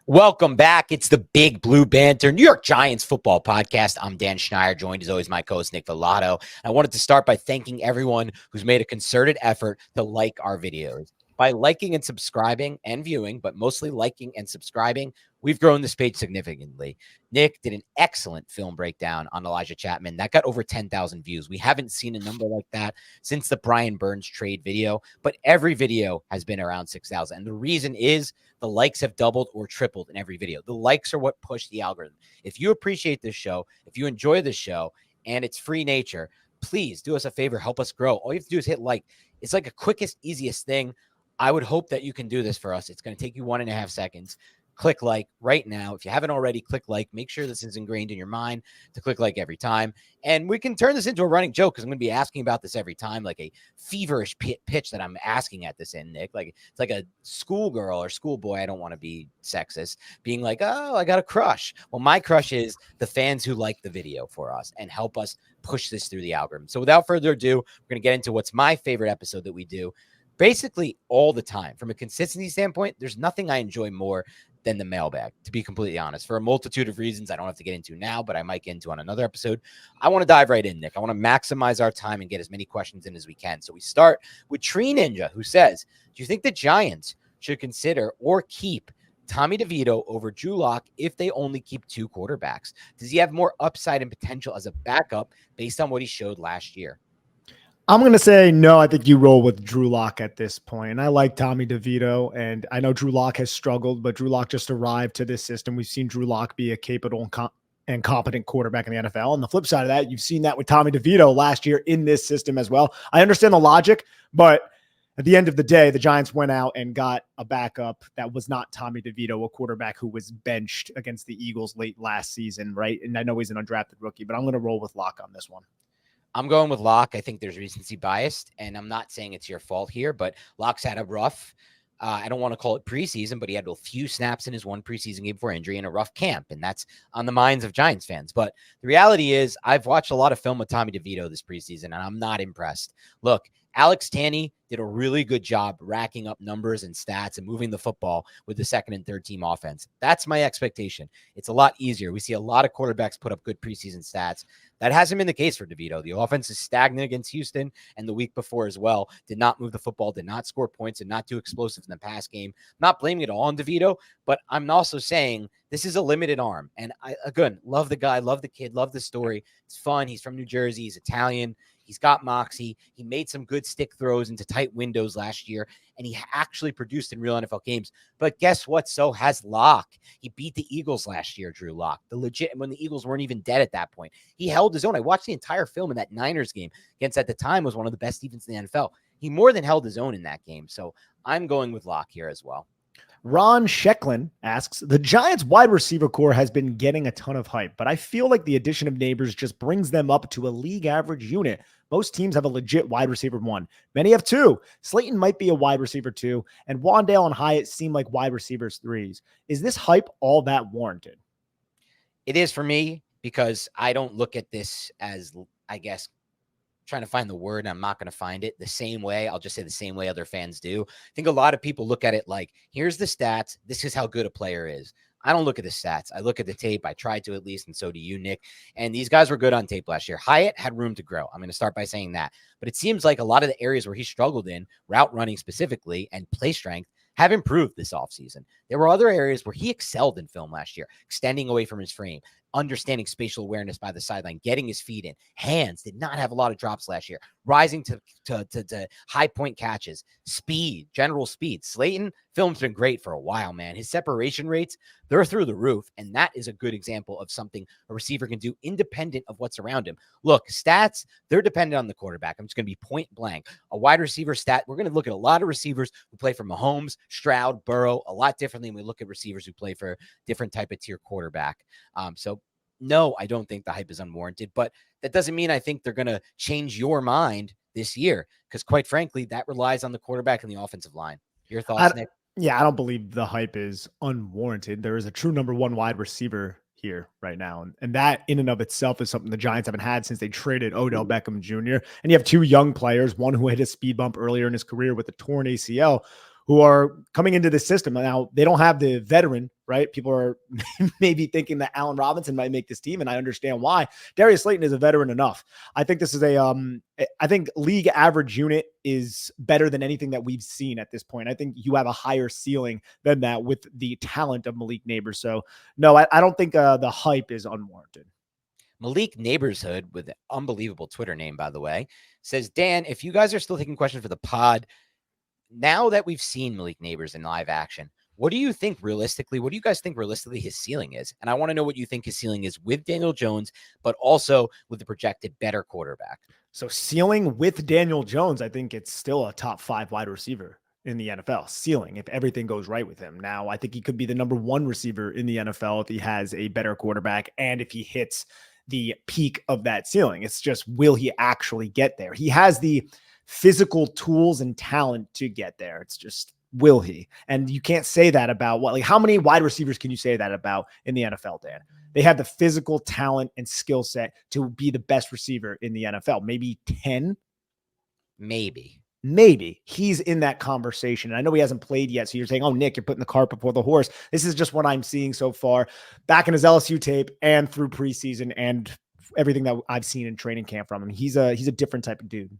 Welcome back. It's the Big Blue Banter, New York Giants football podcast. I'm Dan Schneider, joined as always my co-host Nick Villado. I wanted to start by thanking everyone who's made a concerted effort to like our videos. By liking and subscribing and viewing, but mostly liking and subscribing, we've grown this page significantly. Nick did an excellent film breakdown on Elijah Chapman. That got over 10,000 views. We haven't seen a number like that since the Brian Burns trade video, but every video has been around 6,000. And the reason is the likes have doubled or tripled in every video. The likes are what push the algorithm. If you appreciate this show, if you enjoy this show, and it's free nature, please do us a favor, help us grow. All you have to do is hit like. It's like a quickest, easiest thing. I would hope that you can do this for us. It's going to take you 1.5 seconds. Click like right now. If you haven't already, click like. Make sure this is ingrained in your mind to click like every time. And we can turn this into a running joke because I'm going to be asking about this every time, like a feverish pitch that I'm asking at this end, Nick. Like it's like a schoolgirl or schoolboy. I don't want to be sexist, being like, oh, I got a crush. Well, my crush is the fans who like the video for us and help us push this through the algorithm. So without further ado, we're going to get into what's my favorite episode that we do basically all the time. From a consistency standpoint, there's nothing I enjoy more than the mailbag, to be completely honest, for a multitude of reasons I don't have to get into now, but I might get into on another episode. I want to dive right in, Nick. I want to maximize our time and get as many questions in as we can. So we start with Tree Ninja, who says, do you think the Giants should consider or keep Tommy DeVito over Drew Lock if they only keep 2 quarterbacks? Does he have more upside and potential as a backup based on what he showed last year? I'm going to say no. I think you roll with Drew Lock at this point. And I like Tommy DeVito, and I know Drew Lock has struggled, but Drew Lock just arrived to this system. We've seen Drew Lock be a capable and competent quarterback in the NFL. On the flip side of that, you've seen that with Tommy DeVito last year in this system as well. I understand the logic, but at the end of the day, the Giants went out and got a backup that was not Tommy DeVito, a quarterback who was benched against the Eagles late last season, right? And I know he's an undrafted rookie, but I'm going to roll with Lock on this one. I'm going with Locke. I think there's recency biased, and I'm not saying it's your fault here, but Locke's had a rough, I don't want to call it preseason, but he had a few snaps in his one preseason game before injury and a rough camp, and that's on the minds of Giants fans. But the reality is I've watched a lot of film with Tommy DeVito this preseason, and I'm not impressed. Look, Alex Tanney did a really good job racking up numbers and stats and moving the football with the second and third team offense. That's my expectation. It's a lot easier. We see a lot of quarterbacks put up good preseason stats. That hasn't been the case for DeVito. The offense is stagnant against Houston and the week before as well. Did not move the football, did not score points, and not too explosive in the pass game. Not blaming it all on DeVito, but I'm also saying this is a limited arm. And I, again, love the guy, love the kid, love the story. It's fun. He's from New Jersey. He's Italian. He's got moxie. He made some good stick throws into tight windows last year, and he actually produced in real NFL games. But guess what? So has Locke. He beat the Eagles last year, Drew Lock. The legit, when the Eagles weren't even dead at that point. He held his own. I watched the entire film in that Niners game against, at the time, was one of the best defenses in the NFL. He more than held his own in that game. So I'm going with Locke here as well. Ron Shecklin asks, the Giants wide receiver core has been getting a ton of hype, but I feel like the addition of Nabers just brings them up to a league average unit. Most teams have a legit wide receiver 1. Many have 2. Slayton might be a wide receiver 2, and Wandale and Hyatt seem like wide receivers 3s. Is this hype all that warranted? It is for me, because I don't look at this as, I guess, trying to find the word, and I'm not going to find it the same way. I'll just say the same way other fans do. I think a lot of people look at it like, here's the stats. This is how good a player is. I don't look at the stats. I look at the tape. I tried to, at least, and so do you, Nick. And these guys were good on tape last year. Hyatt had room to grow. I'm going to start by saying that. But it seems like a lot of the areas where he struggled in, route running specifically, and play strength, have improved this offseason. There were other areas where he excelled in film last year, extending away from his frame, understanding spatial awareness by the sideline, getting his feet in. Hands did not have a lot of drops last year, rising to high point catches, speed, general speed. Slayton, film's been great for a while, man. His separation rates, they're through the roof, and that is a good example of something a receiver can do independent of what's around him. Look, stats, they're dependent on the quarterback. I'm just going to be point blank. A wide receiver stat, we're going to look at a lot of receivers who play for Mahomes, Stroud, Burrow, a lot differently than we look at receivers who play for different type of tier quarterback. So no, I don't think the hype is unwarranted, but that doesn't mean I think they're going to change your mind this year, because quite frankly, that relies on the quarterback and the offensive line. Your thoughts, Nick? Yeah, I don't believe the hype is unwarranted. There is a true number 1 wide receiver here right now. And that in and of itself is something the Giants haven't had since they traded Odell Beckham Jr. And you have 2 young players, one who hit a speed bump earlier in his career with a torn ACL, who are coming into the system. Now, they don't have the veteran, right? People are maybe thinking that Allen Robinson might make this team, and I understand why. Darius Slayton is a veteran enough. I think this is I think league average unit is better than anything that we've seen at this point. I think you have a higher ceiling than that with the talent of Malik Nabers. So, no, I don't think the hype is unwarranted. Malik Neighborhood, with an unbelievable Twitter name, by the way, says, Dan, if you guys are still taking questions for the pod, now that we've seen Malik Nabers in live action, what do you think realistically? What do you guys think realistically his ceiling is? And I want to know what you think his ceiling is with Daniel Jones, but also with the projected better quarterback. So ceiling with Daniel Jones, I think it's still a top 5 wide receiver in the NFL. Ceiling, if everything goes right with him. Now, I think he could be the number 1 receiver in the NFL if he has a better quarterback and if he hits the peak of that ceiling. It's just, will he actually get there? He has the physical tools and talent to get there. It's just, will he? And you can't say that about how many wide receivers can you say that about in the NFL, Dan? They have the physical talent and skill set to be the best receiver in the NFL. Maybe 10? Maybe he's in that conversation. And I know he hasn't played yet. So you're saying, oh, Nick, you're putting the cart before the horse. This is just what I'm seeing so far back in his LSU tape and through preseason and everything that I've seen in training camp from him. He's a different type of dude.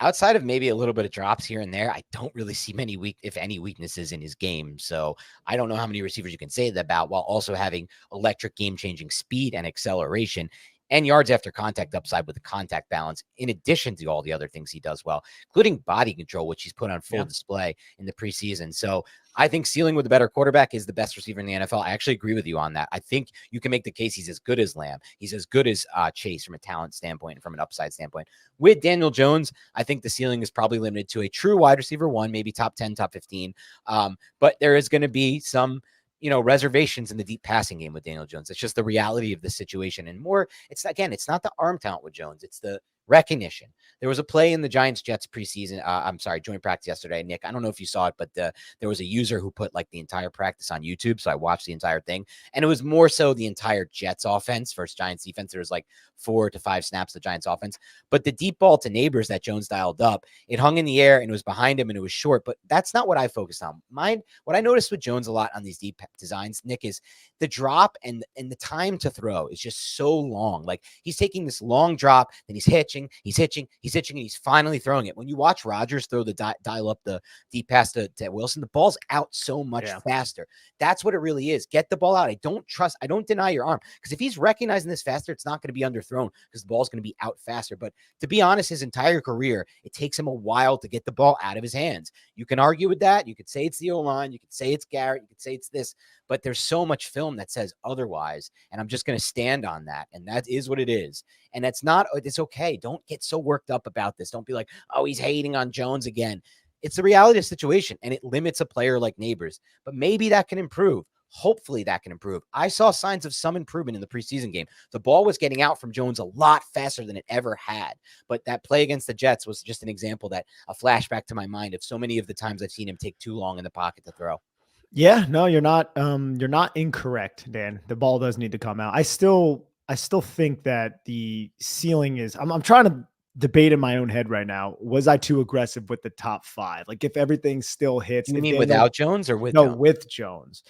Outside of maybe a little bit of drops here and there, I don't really see many if any, weaknesses in his game. So I don't know how many receivers you can say that about, while also having electric game-changing speed and acceleration and yards after contact upside with the contact balance, in addition to all the other things he does well, including body control, which he's put on full display in the preseason. So I think ceiling with a better quarterback is the best receiver in the NFL. I actually agree with you on that. I think you can make the case he's as good as Lamb. He's as good as Chase from a talent standpoint and from an upside standpoint. With Daniel Jones, I think the ceiling is probably limited to a true wide receiver 1, maybe top 10, top 15. But there is going to be some reservations in the deep passing game with Daniel Jones. It's just the reality of the situation. And more, it's not the arm talent with Jones. It's the recognition. There was a play in the Giants-Jets preseason. Joint practice yesterday, Nick. I don't know if you saw it, but there was a user who put the entire practice on YouTube. So I watched the entire thing, and it was more so the entire Jets offense versus Giants defense. There was 4 to 5 snaps of the Giants offense, but the deep ball to Nabers that Jones dialed up, it hung in the air and it was behind him and it was short, but that's not what I focused on. What I noticed with Jones a lot on these deep designs, Nick, is the drop and the time to throw is just so long. He's taking this long drop, then he's hitching, and he's finally throwing it. When you watch Rodgers throw the dial up the deep pass to Wilson, the ball's out so much faster. That's what it really is. Get the ball out. I don't deny your arm, because if he's recognizing this faster, it's not going to be underthrown because the ball's going to be out faster. But to be honest, his entire career, it takes him a while to get the ball out of his hands. You can argue with that. You could say it's the O-line. You could say it's Garrett. You could say it's this, but there's so much film that says otherwise. And I'm just going to stand on that. And that is what it is. And it's okay. Don't get so worked up about this. Don't be like, oh, he's hating on Jones again. It's the reality of the situation, and it limits a player like Nabers, but maybe that can improve. Hopefully that can improve. I saw signs of some improvement in the preseason game. The ball was getting out from Jones a lot faster than it ever had. But that play against the Jets was just an example, a flashback to my mind of so many of the times I've seen him take too long in the pocket to throw. Yeah, no, you're not incorrect, Dan. The ball does need to come out. I still think that the ceiling is, I'm trying to debate in my own head right now. Was I too aggressive with the top 5? If everything still hits. You mean without Jones or with Jones? No, with Jones.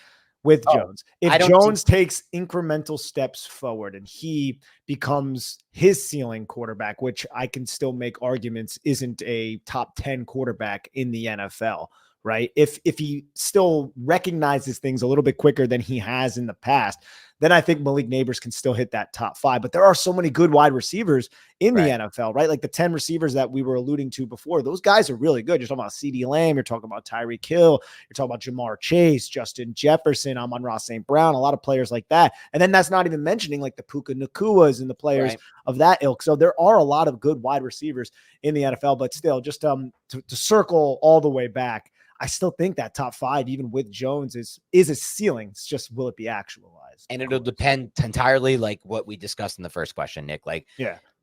With Jones. If Jones takes incremental steps forward and he becomes his ceiling quarterback, which I can still make arguments isn't a top 10 quarterback in the NFL, right? If he still recognizes things a little bit quicker than he has in the past, then I think Malik Nabers can still hit that top 5. But there are so many good wide receivers in the NFL, right? The 10 receivers that we were alluding to before, those guys are really good. You're talking about CeeDee Lamb, you're talking about Tyreek Hill, you're talking about Jamar Chase, Justin Jefferson, Amon-Ra St. Brown, a lot of players like that. And then that's not even mentioning the Puka Nakuas and the players of that ilk. So there are a lot of good wide receivers in the NFL, but still, just to circle all the way back, I still think that top 5, even with Jones, is a ceiling. It's just, will it be actualized? And it'll depend entirely, what we discussed in the first question, Nick.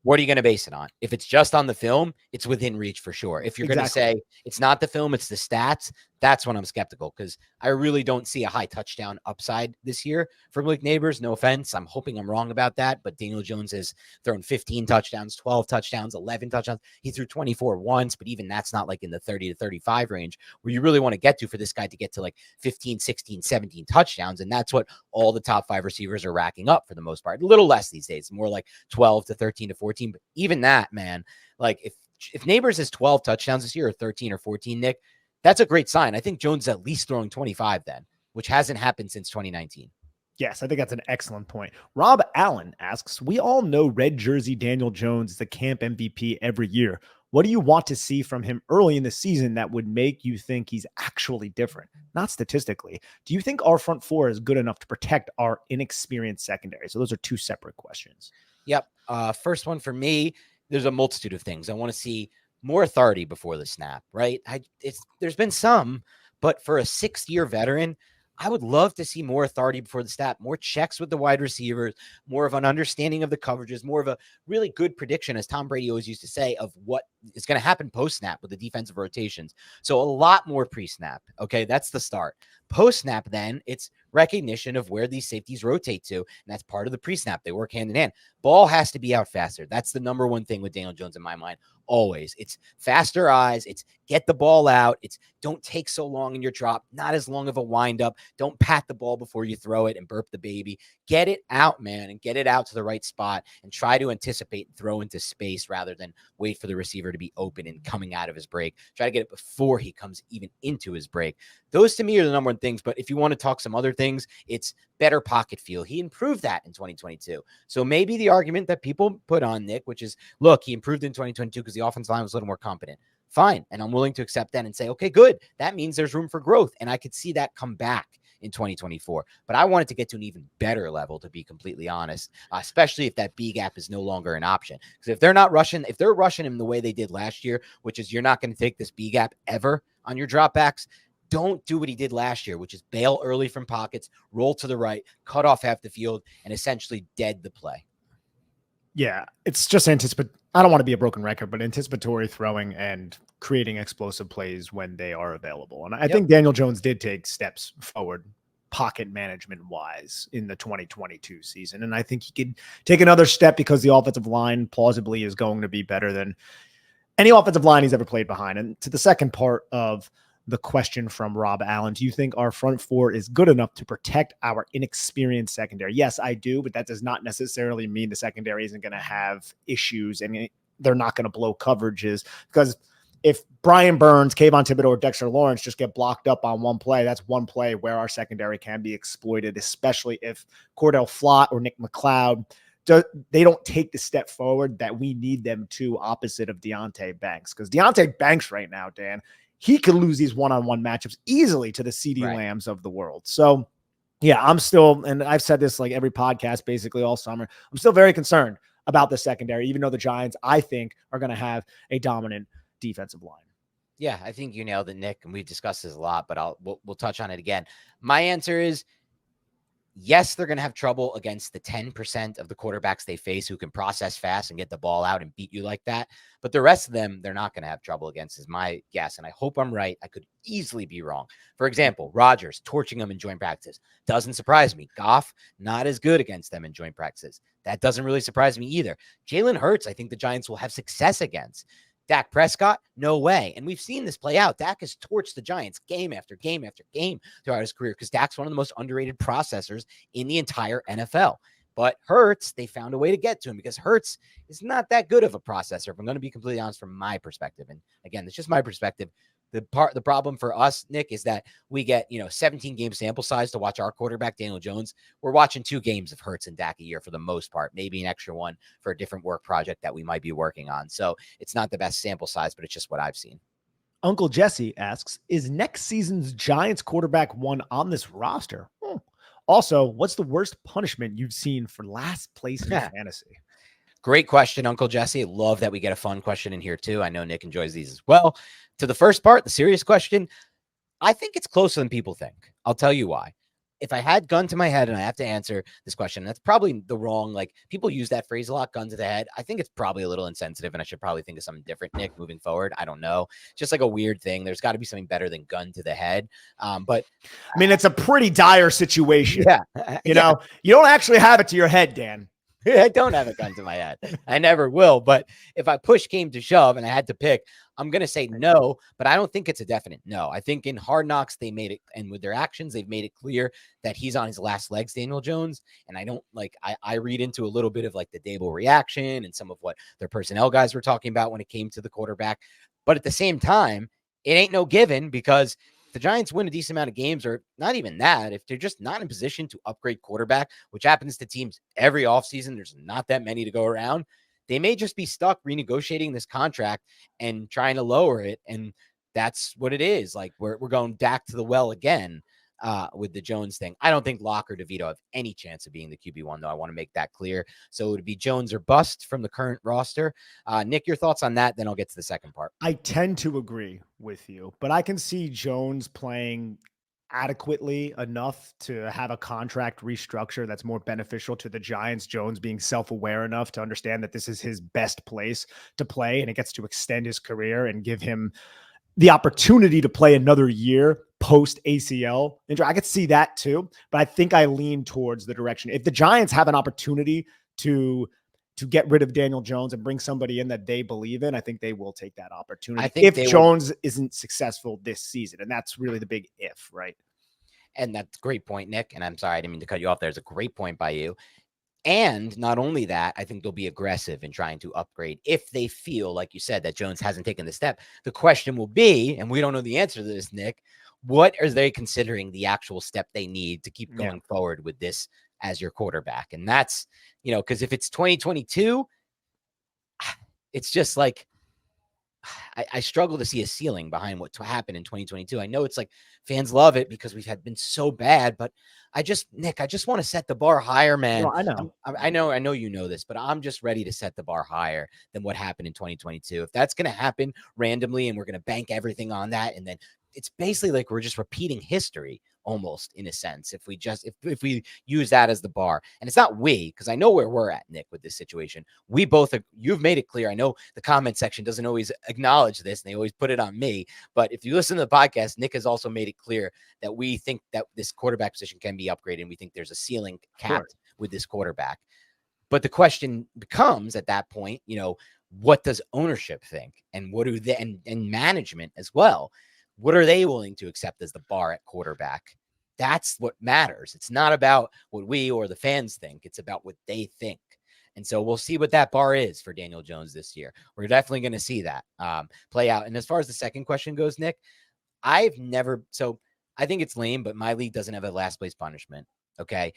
what are you going to base it on? If it's just on the film, it's within reach for sure. If you're going to say it's not the film, it's the stats, that's when I'm skeptical, because I really don't see a high touchdown upside this year for Malik Nabers. No offense. I'm hoping I'm wrong about that, but Daniel Jones has thrown 15 touchdowns, 12 touchdowns, 11 touchdowns. He threw 24 once, but even that's not like in the 30 to 35 range where you really want to get to for this guy to get to like 15, 16, 17 touchdowns. And that's what all the top 5 receivers are racking up for the most part. A little less these days, more like 12 to 13 to 14. But even that, man, like if Nabers has 12 touchdowns this year or 13 or 14, Nick, that's a great sign. I think Jones is at least throwing 25 then, which hasn't happened since 2019. Yes, I think that's an excellent point. Rob Allen asks, we all know red jersey Daniel Jones is the camp MVP every year. What do you want to see from him early in the season that would make you think he's actually different? Not statistically. Do you think our front four is good enough to protect our inexperienced secondary? So those are 2 separate questions. Yep. First one for me, there's a multitude of things. I want to see more authority before the snap, right? There's been some, but for a 6-year veteran, I would love to see more authority before the snap, more checks with the wide receivers, more of an understanding of the coverages, more of a really good prediction, as Tom Brady always used to say, of what is going to happen post-snap with the defensive rotations. So a lot more pre-snap. Okay, that's the start. Post-snap, then, it's recognition of where these safeties rotate to, and that's part of the pre-snap. They work hand in hand. Ball has to be out faster. That's the number one thing with Daniel Jones in my mind. Always. It's faster eyes. It's get the ball out. It's don't take so long in your drop. Not as long of a windup. Don't pat the ball before you throw it and burp the baby. Get it out, man, and get it out to the right spot and try to anticipate and throw into space rather than wait for the receiver to be open and coming out of his break. Try to get it before he comes even into his break. Those to me are the number one things. But if you want to talk some other things, it's better pocket feel. He improved that in 2022. So maybe the argument that people put on Nick, which is, look, he improved in 2022 because the offensive line was a little more competent. Fine. And I'm willing to accept that and say, okay, good. That means there's room for growth. And I could see that come back in 2024. But I wanted to get to an even better level, to be completely honest, especially if that B gap is no longer an option. Because if they're rushing him the way they did last year, which is you're not going to take this B gap ever on your dropbacks, don't do what he did last year, which is bail early from pockets, roll to the right, cut off half the field, and essentially dead the play. Yeah, it's just anticipatory. I don't want to be a broken record, but anticipatory throwing and creating explosive plays when they are available. And I think Daniel Jones did take steps forward pocket management wise in the 2022 season. And I think he could take another step because the offensive line plausibly is going to be better than any offensive line he's ever played behind. And to the second part of the question from Rob Allen, do you think our front four is good enough to protect our inexperienced secondary? Yes, I do, but that does not necessarily mean the secondary isn't going to have issues and they're not going to blow coverages, because if Brian Burns, Kayvon Thibodeau, or Dexter Lawrence just get blocked up on one play, that's one play where our secondary can be exploited, especially if Cordell Flott or Nick McLeod, they don't take the step forward that we need them to, opposite of Deonte Banks. Because Deonte Banks right now, Dan, he could lose these one-on-one matchups easily to the CeeDee Lambs of the world. So, yeah, I'm still, and I've said this like every podcast basically all summer, I'm still very concerned about the secondary, even though the Giants, I think, are going to have a dominant defensive line. Yeah, I think you nailed it, Nick, and we've discussed this a lot, but we'll touch on it again. My answer is, yes, they're going to have trouble against the 10% of the quarterbacks they face who can process fast and get the ball out and beat you like that. But the rest of them, they're not going to have trouble against, is my guess. And I hope I'm right. I could easily be wrong. For example, Rodgers torching them in joint practices. Doesn't surprise me. Goff, not as good against them in joint practices. That doesn't really surprise me either. Jalen Hurts, I think the Giants will have success against. Dak Prescott, no way. And we've seen this play out. Dak has torched the Giants game after game after game throughout his career because Dak's one of the most underrated processors in the entire NFL. But Hurts, they found a way to get to him because Hurts is not that good of a processor, if I'm going to be completely honest from my perspective. And again, it's just my perspective. The problem for us, Nick, is that we get, 17 game sample size to watch our quarterback, Daniel Jones. We're watching 2 games of Hurts and Dak a year for the most part, maybe an extra one for a different work project that we might be working on. So it's not the best sample size, but it's just what I've seen. Uncle Jesse asks, is next season's Giants quarterback one on this roster? Also, what's the worst punishment you've seen for last place in fantasy? Great question, Uncle Jesse. Love that we get a fun question in here too. I know Nick enjoys these as well. To the first part, the serious question, I think it's closer than people think. I'll tell you why. if I had gun to my head and I have to answer this question, that's probably the wrong, like people use that phrase a lot, gun to the head. I think it's probably a little insensitive and I should probably think of something different, Nick, moving forward. I don't know. Just like a weird thing. There's got to be something better than gun to the head. But I mean, it's a pretty dire situation. yeah, you know, you don't actually have it to your head, Dan. I don't have a gun to my head. I never will. But if I push came to shove and I had to pick, I'm going to say no, but I don't think it's a definite no. I think in Hard Knocks, they made it, and with their actions, they've made it clear that he's on his last legs, Daniel Jones. And I don't like, I read into a little bit of like the Daboll reaction and some of what their personnel guys were talking about when it came to the quarterback. But at the same time, it ain't no given, because the Giants win a decent amount of games, or not even that, if they're just not in position to upgrade quarterback, which happens to teams every offseason, there's not that many to go around. They may just be stuck renegotiating this contract and trying to lower it. And that's what it is. Like we're going back to the well again with the Jones thing. I don't think Locke or DeVito have any chance of being the QB1, though. I want to make that clear. So it would be Jones or bust from the current roster. Nick, your thoughts on that? Then I'll get to the second part. I tend to agree with you, but I can see Jones playing adequately enough to have a contract restructure that's more beneficial to the Giants. Jones being self-aware enough to understand that this is his best place to play, and it gets to extend his career and give him the opportunity to play another year post ACL injury. I could see that too, but I think I lean towards the direction. If the Giants have an opportunity to get rid of Daniel Jones and bring somebody in that they believe in, I think they will take that opportunity. I think if Jones isn't successful this season, and that's really the big if, right? And that's a great point, Nick. And I'm sorry, I didn't mean to cut you off. There's a great point by you. And not only that, I think they'll be aggressive in trying to upgrade if they feel, like you said, that Jones hasn't taken the step. The question will be, and we don't know the answer to this, Nick, what are they considering the actual step they need to keep going forward with this as your quarterback? And that's, because if it's 2022, it's just like, I struggle to see a ceiling behind what to happen in 2022. I know it's like fans love it because we've been so bad, but Nick, I just want to set the bar higher, man. No, I know. I know you know this, but I'm just ready to set the bar higher than what happened in 2022. If that's going to happen randomly and we're going to bank everything on that, and then it's basically like we're just repeating history almost, in a sense, if we use that as the bar. And it's not because I know where we're at, Nick, with this situation. We both, you've made it clear. I know the comment section doesn't always acknowledge this, and they always put it on me, but if you listen to the podcast, Nick has also made it clear that we think that this quarterback position can be upgraded, and we think there's a ceiling capped with this quarterback. But the question becomes at that point, what does ownership think, and what do they, and management as well? What are they willing to accept as the bar at quarterback? That's what matters. It's not about what we or the fans think. It's about what they think. And so we'll see what that bar is for Daniel Jones this year. We're definitely going to see that play out. And as far as the second question goes, Nick, I think it's lame, but my league doesn't have a last place punishment. Okay.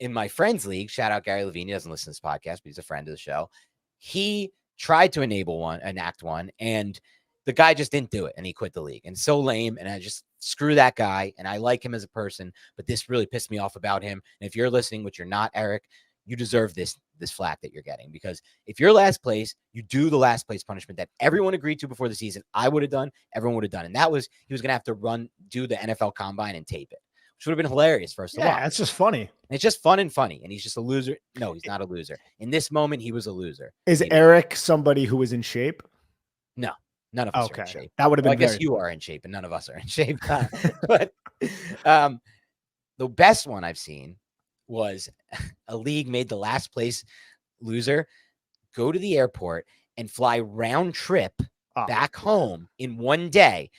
In my friend's league, shout out Gary Levine. He doesn't listen to this podcast, but he's a friend of the show. He tried to enact one, and the guy just didn't do it, and he quit the league. And so lame, and I just screw that guy, and I like him as a person, but this really pissed me off about him. And if you're listening, which you're not, Eric, you deserve this flack that you're getting, because if you're last place, you do the last place punishment that everyone agreed to before the season. I would have done, everyone would have done, and that was he was going to have to do the NFL Combine and tape it, which would have been hilarious for us to watch. Yeah, it's just funny. And it's just fun and funny, and he's just a loser. No, he's not a loser. In this moment, he was a loser. Is Eric somebody who is in shape? No. None of us are in shape. That would have been. I guess you are in shape, and none of us are in shape. But the best one I've seen was a league made the last place loser go to the airport and fly round trip back home in one day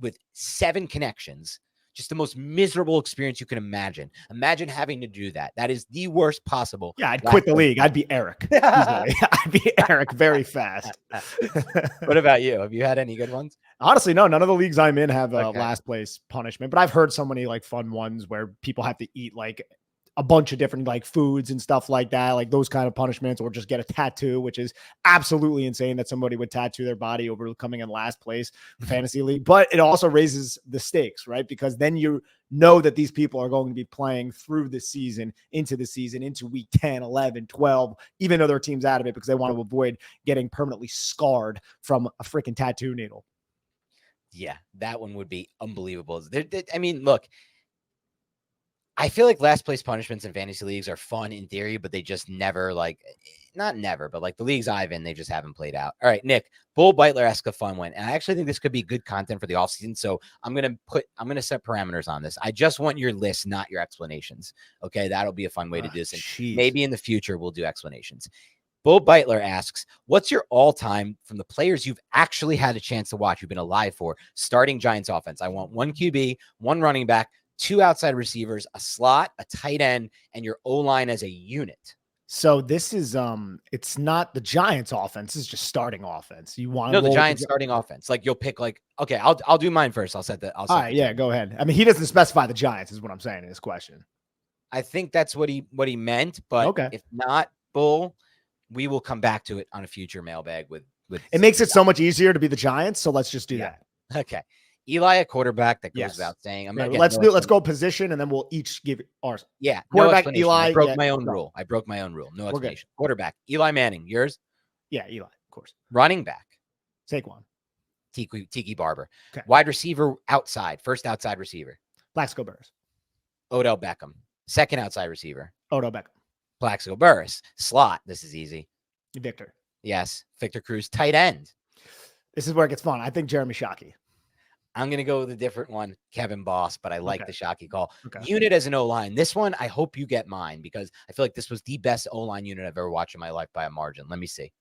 with 7 connections. Just the most miserable experience you can imagine. Imagine having to do that. That is the worst possible. Yeah, I'd quit the league. I'd be Eric. I'd be Eric very fast. What about you? Have you had any good ones? Honestly, no. None of the leagues I'm in have a last place punishment, but I've heard so many like fun ones where people have to eat like a bunch of different like foods and stuff like that, like those kind of punishments, or just get a tattoo, which is absolutely insane that somebody would tattoo their body over coming in last place fantasy league. But it also raises the stakes, right? Because then you know that these people are going to be playing through the season, into week 10, 11, 12, even other teams out of it, because they want to avoid getting permanently scarred from a freaking tattoo needle. Yeah, that one would be unbelievable. I mean, look, I feel like last place punishments in fantasy leagues are fun in theory, but they just never not never, but like the leagues I've in, they just haven't played out. All right, Nick, Bull Beitler-esque a fun one. And I actually think this could be good content for the offseason. So I'm going to set parameters on this. I just want your list, not your explanations. Okay. That'll be a fun way to do this. And maybe in the future we'll do explanations. Bull Beitler asks, what's your all-time from the players you've actually had a chance to watch, you've been alive for, starting Giants offense? I want one QB, one running back, 2 outside receivers, a slot, a tight end, and your O-line as a unit. So this is it's not the Giants offense, it's just starting offense. You want the Giants starting offense. Like you'll pick okay, I'll do mine first. All right, yeah, go ahead. I mean, he doesn't specify the Giants is what I'm saying in his question. I think that's what he meant, but if not, Bull, we will come back to it on a future mailbag with it makes it so much easier to be the Giants, so let's just do that. Okay. Eli, a quarterback, that goes without saying. Let's go position, and then we'll each give ours. Yeah, quarterback. No Eli. I broke my own rule. No explanation. Quarterback. Eli Manning. Yours? Yeah, Eli, of course. Running back. Saquon. Tiki Barber. Okay. Wide receiver outside. First outside receiver. Plaxico Burress. Odell Beckham. Second outside receiver. Odell Beckham. Plaxico Burress. Slot. This is easy. Victor. Yes. Victor Cruz. Tight end. This is where it gets fun. I think Jeremy Shockey. I'm going to go with a different one, Kevin Boss, but I like the Shockey call. Okay. Unit as an O-line. This one, I hope you get mine because I feel like this was the best O-line unit I've ever watched in my life by a margin. Let me see.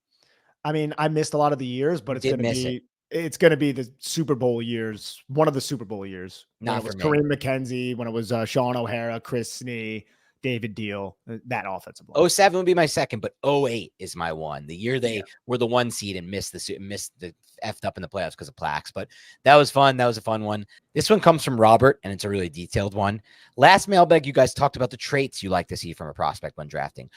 I mean, I missed a lot of the years, but it's going to be the Super Bowl years, one of the Super Bowl years. Not when it was for me. Kareem McKenzie, when it was Sean O'Hara, Chris Snee, David Deal, that offensive line. 07 would be my second, but 08 is my one. The year they were the 1 seed and missed the effed up in the playoffs because of plaques. But that was fun. That was a fun one. This one comes from Robert, and it's a really detailed one. Last mailbag, you guys talked about the traits you like to see from a prospect when drafting.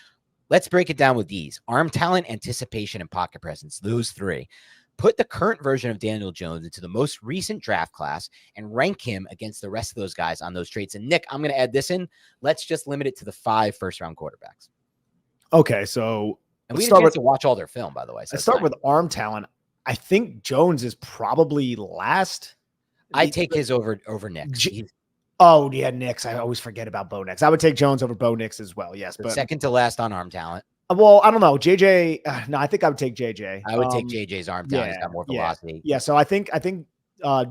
Let's break it down with these: arm talent, anticipation, and pocket presence. Those 3. Put the current version of Daniel Jones into the most recent draft class and rank him against the rest of those guys on those traits. And Nick, I'm going to add this in. Let's just limit it to the 5 first-round quarterbacks. Okay, so and we start to watch all their film, by the way. So let's start with arm talent. I think Jones is probably last. I take his over Nick's. Nick's. I always forget about Bo Nix. I would take Jones over Bo Nix as well. Yes, but second to last on arm talent. Well, I don't know. JJ. No, I think I would take JJ. I would take JJ's arm talent. He's got more velocity. Yeah. So I think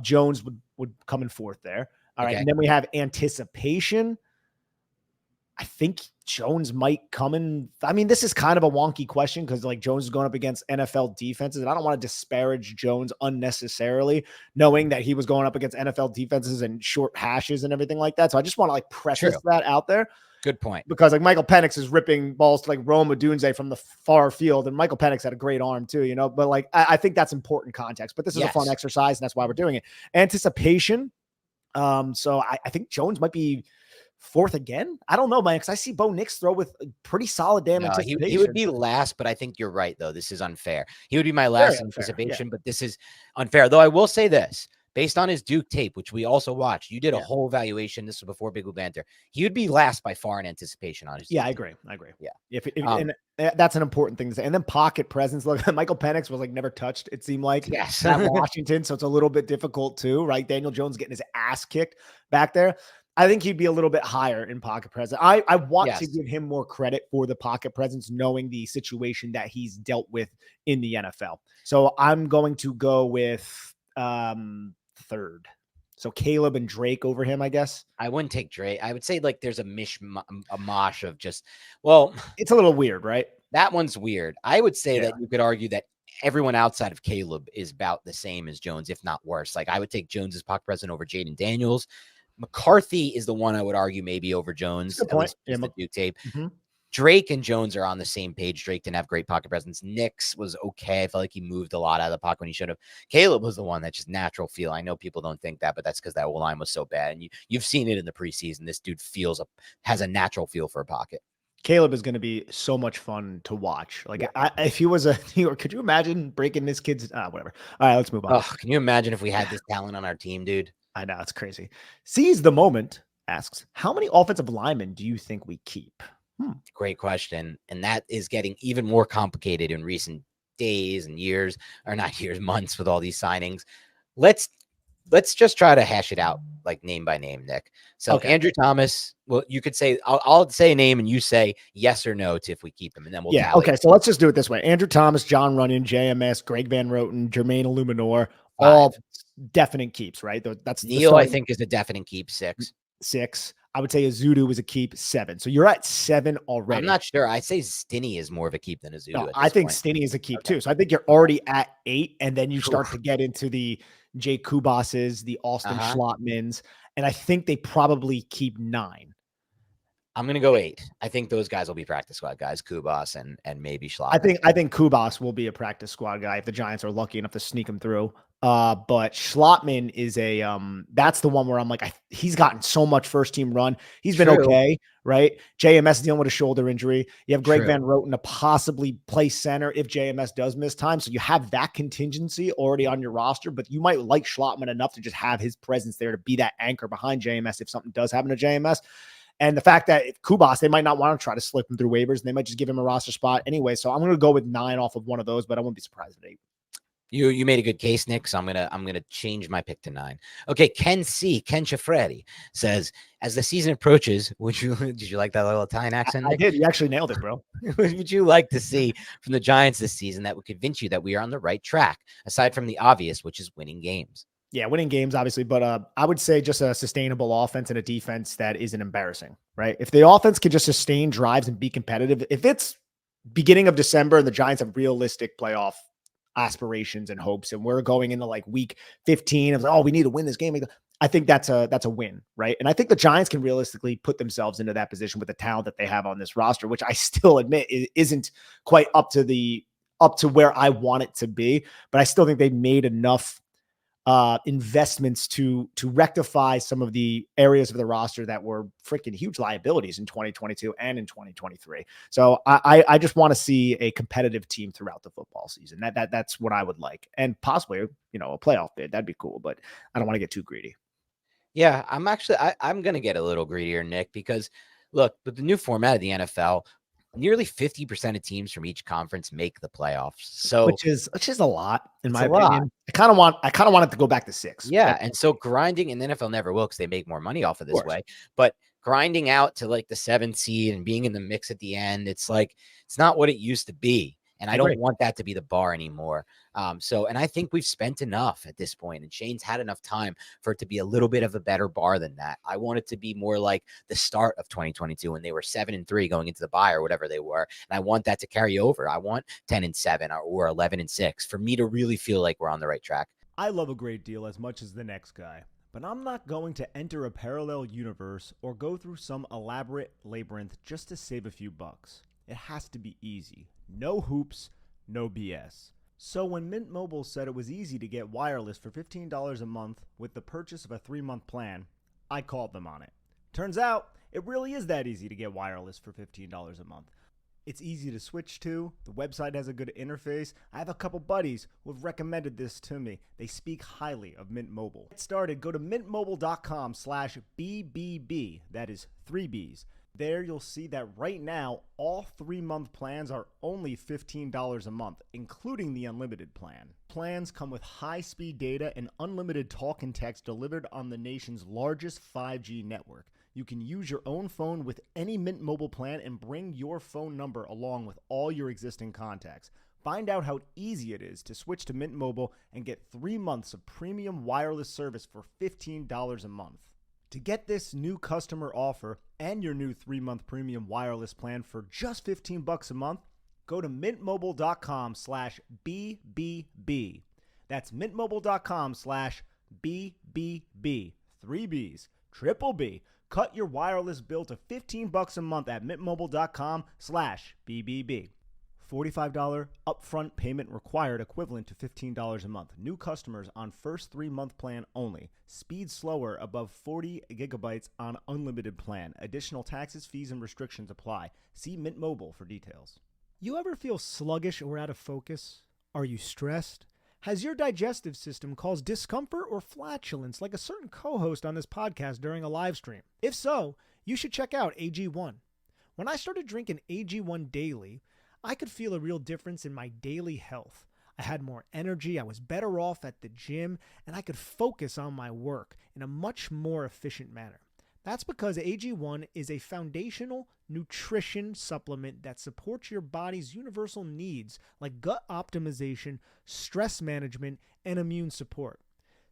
Jones would come in 4th there. All right, and then we have anticipation. I think Jones might come in. I mean, this is kind of a wonky question because like Jones is going up against NFL defenses, and I don't want to disparage Jones unnecessarily, knowing that he was going up against NFL defenses and short hashes and everything like that. So I just want to like preface that out there. Good point. Because like Michael Penix is ripping balls to like Rome Odunze from the far field, and Michael Penix had a great arm too, but like I think that's important context. But this is a fun exercise, and that's why we're doing it. Anticipation. So I think Jones might be 4th again. I don't know, man, because I see Bo Nix throw with pretty solid anticipation. He would be last, but I think you're right, though. This is unfair. He would be my last anticipation, but this is unfair. Though I will say this, based on his Duke tape, which we also watched, you did a whole evaluation. This was before Big Blue Banter. He would be last by far in anticipation on his. Yeah, I agree. Yeah. And that's an important thing to say. And then pocket presence. Look, Michael Penix was like never touched, it seemed like. Yes. At Washington. So it's a little bit difficult too, right? Daniel Jones getting his ass kicked back there. I think he'd be a little bit higher in pocket presence. I want to give him more credit for the pocket presence, knowing the situation that he's dealt with in the NFL. So I'm going to go with 3rd. So Caleb and Drake over him, I guess. I wouldn't take Drake. I would say like there's a mosh of just, well, it's a little weird, right? That one's weird. I would say that you could argue that everyone outside of Caleb is about the same as Jones, if not worse. Like I would take Jones's pocket presence over Jaden Daniels. McCarthy is the one I would argue maybe over Jones. Good point. The Duke tape. Mm-hmm. Drake and Jones are on the same page. Drake didn't have great pocket presence. Nix was okay. I felt like he moved a lot out of the pocket when he should have. Caleb was the one that just natural feel. I know people don't think that, but that's because that O-line was so bad. And you've seen it in the preseason. This dude has a natural feel for a pocket. Caleb is going to be so much fun to watch. Like if he was could you imagine breaking this kid's whatever. All right, let's move on. Oh, can you imagine if we had this talent on our team, dude? I know, it's crazy. Seize the moment asks, how many offensive linemen do you think we keep? Great question. And that is getting even more complicated in recent days and years, or not years, months with all these signings. Let's let's just try to hash it out like name by name, Nick. So Okay. Andrew Thomas, well, you could say I'll say a name and you say yes or no to if we keep him, and then we'll tally. Okay. So let's just do it this way. Andrew Thomas, John Runyon, JMS, Greg Van Roten, Jermaine Illuminor, 5. all definite keeps, right? That's Neil, I think, is a definite keep. 6. 6. I would say Azudu was a keep. 7. So you're at 7 already. I'm not sure. I say Stinney is more of a keep than Azudu. No, I think Stinney is a keep too. So I think you're already at 8, and then you start to get into the Jay Kubas's, the Austin Schlottmans, and I think they probably keep 9. I'm gonna go 8. I think those guys will be practice squad guys, Kubas and maybe Schlottman. I think Kubas will be a practice squad guy if the Giants are lucky enough to sneak him through. But Schlottman is a that's the one where I'm like, he's gotten so much first team run. He's been okay, right? JMS is dealing with a shoulder injury. You have Greg Van Roten to possibly play center if JMS does miss time. So you have that contingency already on your roster, but you might like Schlottman enough to just have his presence there to be that anchor behind JMS if something does happen to JMS. And the fact that if Kubas, they might not want to try to slip him through waivers, and they might just give him a roster spot anyway. So I'm going to go with 9 off of one of those, but I won't be surprised at 8. You made a good case, Nick. So I'm gonna change my pick to 9. Okay, Ken Ciaffredi says, as the season approaches, did you like that little Italian accent, Nick? I did. You actually nailed it, bro. What would you like to see from the Giants this season that would convince you that we are on the right track, aside from the obvious, which is winning games? Yeah, winning games, obviously, but I would say just a sustainable offense and a defense that isn't embarrassing, right? If the offense can just sustain drives and be competitive, if it's beginning of December and the Giants have realistic playoff aspirations and hopes, and we're going into like week 15 of, oh, we need to win this game, I think that's a win, right? And I think the Giants can realistically put themselves into that position with the talent that they have on this roster, which I still admit isn't quite up to where I want it to be, but I still think they made enough investments to rectify some of the areas of the roster that were freaking huge liabilities in 2022 and in 2023. So I just want to see a competitive team throughout the football season. That's what I would like, and possibly, a playoff bid. That'd be cool, but I don't want to get too greedy. Yeah, I'm going to get a little greedier, Nick, because look, with the new format of the NFL, nearly 50% of teams from each conference make the playoffs. So which is a lot in my opinion. I kind of want it to go back to 6. Yeah, and so grinding, and the NFL never will because they make more money off of this way. But grinding out to like the 7th seed and being in the mix at the end, it's like it's not what it used to be. And I don't want that to be the bar anymore. And I think we've spent enough at this point, and Shane's had enough time for it to be a little bit of a better bar than that. I want it to be more like the start of 2022 when they were 7-3 going into the bye or whatever they were. And I want that to carry over. I want 10-7 or 11-6 for me to really feel like we're on the right track. I love a great deal as much as the next guy, but I'm not going to enter a parallel universe or go through some elaborate labyrinth just to save a few bucks. It has to be easy. No hoops, no BS. So when Mint Mobile said it was easy to get wireless for $15 a month with the purchase of a 3-month plan, I called them on it. Turns out, it really is that easy to get wireless for $15 a month. It's easy to switch to. The website has a good interface. I have a couple buddies who have recommended this to me. They speak highly of Mint Mobile. Get started, go to mintmobile.com/BBB. That is 3 Bs. There you'll see that right now, all 3-month plans are only $15 a month, including the unlimited plan. Plans come with high-speed data and unlimited talk and text delivered on the nation's largest 5G network. You can use your own phone with any Mint Mobile plan and bring your phone number along with all your existing contacts. Find out how easy it is to switch to Mint Mobile and get 3 months of premium wireless service for $15 a month. To get this new customer offer and your new 3-month premium wireless plan for just $15 a month, go to mintmobile.com/BBB. That's mintmobile.com/BBB. 3 Bs, triple B. Cut your wireless bill to $15 a month at mintmobile.com/BBB. $45 upfront payment required, equivalent to $15 a month. New customers on first 3-month plan only. Speed slower above 40 gigabytes on unlimited plan. Additional taxes, fees, and restrictions apply. See Mint Mobile for details. You ever feel sluggish or out of focus? Are you stressed? Has your digestive system caused discomfort or flatulence like a certain co-host on this podcast during a live stream? If so, you should check out AG1. When I started drinking AG1 daily, I could feel a real difference in my daily health. I had more energy, I was better off at the gym, and I could focus on my work in a much more efficient manner. That's because AG1 is a foundational nutrition supplement that supports your body's universal needs like gut optimization, stress management, and immune support.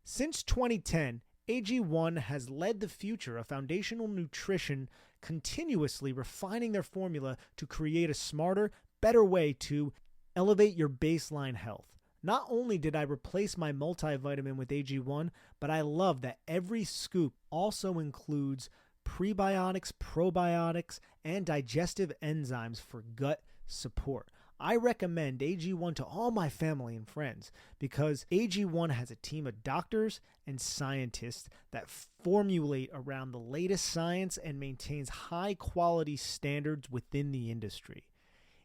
Since 2010, AG1 has led the future of foundational nutrition, continuously refining their formula to create a smarter, better way to elevate your baseline health. Not only did I replace my multivitamin with AG1, but I love that every scoop also includes prebiotics, probiotics, and digestive enzymes for gut support. I recommend AG1 to all my family and friends because AG1 has a team of doctors and scientists that formulate around the latest science and maintains high quality standards within the industry.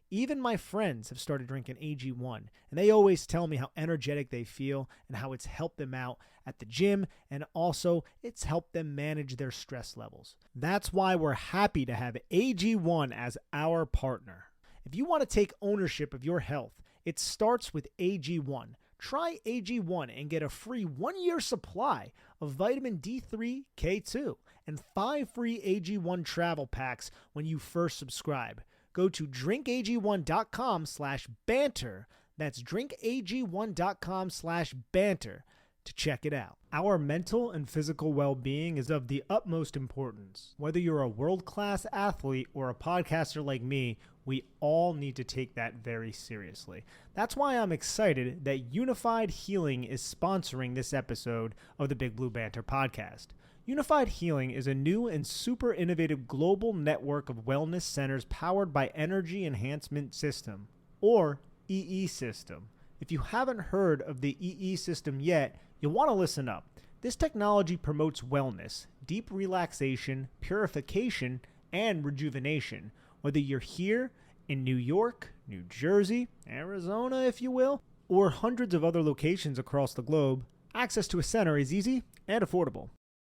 Even my friends have started drinking AG1, and they always tell me how energetic they feel and how it's helped them out at the gym, and also it's helped them manage their stress levels. That's why we're happy to have AG1 as our partner. If you want to take ownership of your health, it starts with AG1. Try AG1 and get a free 1-year supply of vitamin D3, K2, and 5 free AG1 travel packs when you first subscribe. Go to drinkag1.com/banter. That's drinkag1.com/banter to check it out. Our mental and physical well-being is of the utmost importance. Whether you're a world-class athlete or a podcaster like me, we all need to take that very seriously. That's why I'm excited that Unified Healing is sponsoring this episode of the Big Blue Banter podcast. Unified Healing is a new and super innovative global network of wellness centers powered by Energy Enhancement System, or EE System. If you haven't heard of the EE System yet, you'll want to listen up. This technology promotes wellness, deep relaxation, purification, and rejuvenation. Whether you're here in New York, New Jersey, Arizona, if you will, or hundreds of other locations across the globe, access to a center is easy and affordable.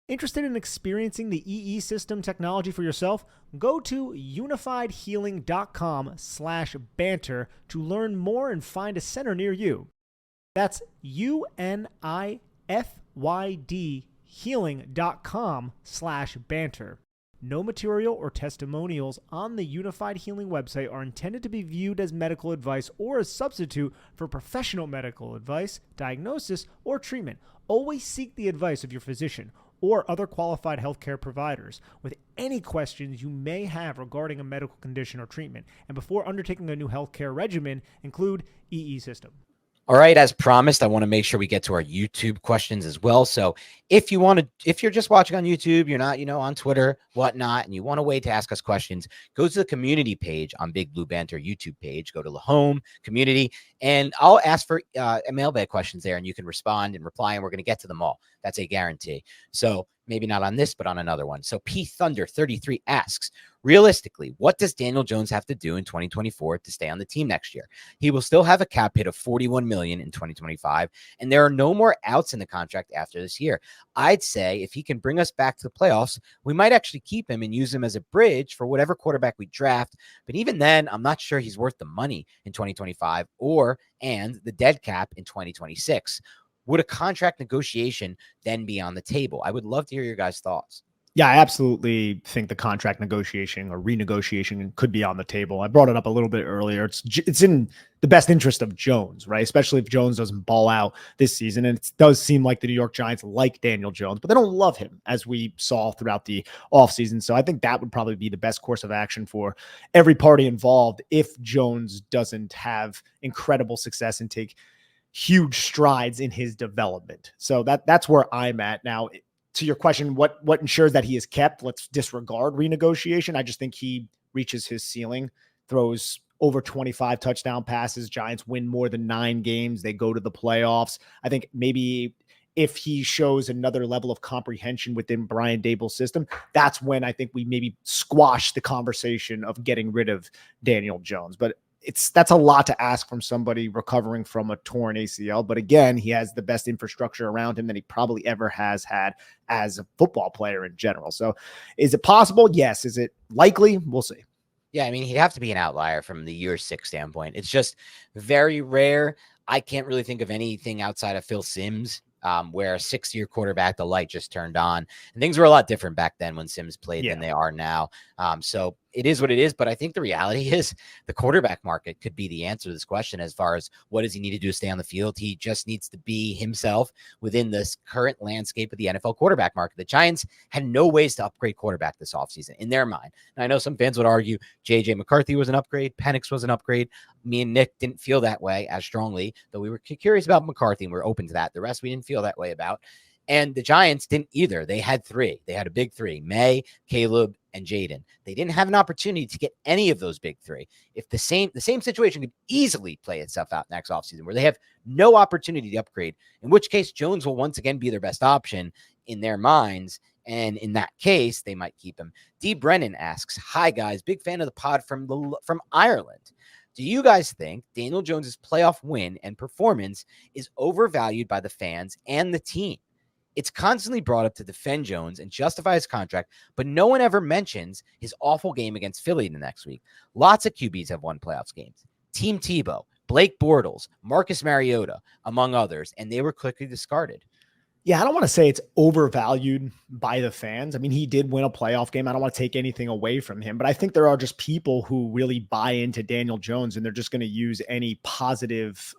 Interested in experiencing the EE System technology for yourself? Go to unifiedhealing.com/banter to learn more and find a center near you. That's UNIFYD healing.com/banter. No material or testimonials on the Unified Healing website are intended to be viewed as medical advice or a substitute for professional medical advice, diagnosis, or treatment. Always seek the advice of your physician or other qualified healthcare providers with any questions you may have regarding a medical condition or treatment. And before undertaking a new healthcare regimen, include EE System. All right, as promised, I want to make sure we get to our YouTube questions as well. So if you're just watching on YouTube, you're not, on Twitter, whatnot, and you want a way to ask us questions, go to the community page on Big Blue Banter YouTube page, go to the home community, and I'll ask for mailbag questions there, and you can respond and reply, and we're going to get to them all. That's a guarantee. So maybe not on this, but on another one. So P Thunder 33 asks, realistically, what does Daniel Jones have to do in 2024 to stay on the team next year? He will still have a cap hit of $41 million in 2025, and there are no more outs in the contract after this year. I'd say if he can bring us back to the playoffs, we might actually keep him and use him as a bridge for whatever quarterback we draft. But even then, I'm not sure he's worth the money in 2025 and the dead cap in 2026. Would a contract negotiation then be on the table? I would love to hear your guys' thoughts. Yeah, I absolutely think the contract negotiation or renegotiation could be on the table. I brought it up a little bit earlier. It's in the best interest of Jones, right? Especially if Jones doesn't ball out this season. And it does seem like the New York Giants like Daniel Jones, but they don't love him, as we saw throughout the offseason. So I think that would probably be the best course of action for every party involved if Jones doesn't have incredible success and take huge strides in his development. So that's where I'm at now. To your question, what ensures that he is kept? Let's disregard renegotiation. I just think he reaches his ceiling, throws over 25 touchdown passes. Giants win more than 9 games. They go to the playoffs. I think maybe if he shows another level of comprehension within Brian Daboll's system, that's when I think we maybe squash the conversation of getting rid of Daniel Jones. But that's a lot to ask from somebody recovering from a torn ACL. But again, he has the best infrastructure around him than he probably ever has had as a football player in general. So is it possible? Yes. Is it likely? We'll see. Yeah, I mean, he'd have to be an outlier from the year 6 standpoint. It's just very rare. I can't really think of anything outside of Phil Simms, where a 6-year quarterback, the light just turned on. And things were a lot different back then when Simms played than they are now. So it is what it is. But I think the reality is the quarterback market could be the answer to this question as far as what does he need to do to stay on the field. He just needs to be himself within this current landscape of the NFL quarterback market. The Giants had no ways to upgrade quarterback this offseason in their mind. And I know some fans would argue J.J. McCarthy was an upgrade. Penix was an upgrade. Me and Nick didn't feel that way as strongly, though we were curious about McCarthy and we're open to that. The rest we didn't feel that way about. And the Giants didn't either. They had 3. They had a big 3, May, Caleb, and Jaden. They didn't have an opportunity to get any of those big 3. If the same situation could easily play itself out next offseason where they have no opportunity to upgrade, in which case Jones will once again be their best option in their minds. And in that case, they might keep him. D. Brennan asks, hi, guys. Big fan of the pod from Ireland. Do you guys think Daniel Jones's playoff win and performance is overvalued by the fans and the team? It's constantly brought up to defend Jones and justify his contract, but no one ever mentions his awful game against Philly the next week. Lots of QBs have won playoffs games. Team Tebow, Blake Bortles, Marcus Mariota, among others, and they were quickly discarded. Yeah, I don't want to say it's overvalued by the fans. I mean, he did win a playoff game. I don't want to take anything away from him, but I think there are just people who really buy into Daniel Jones and they're just going to use any positive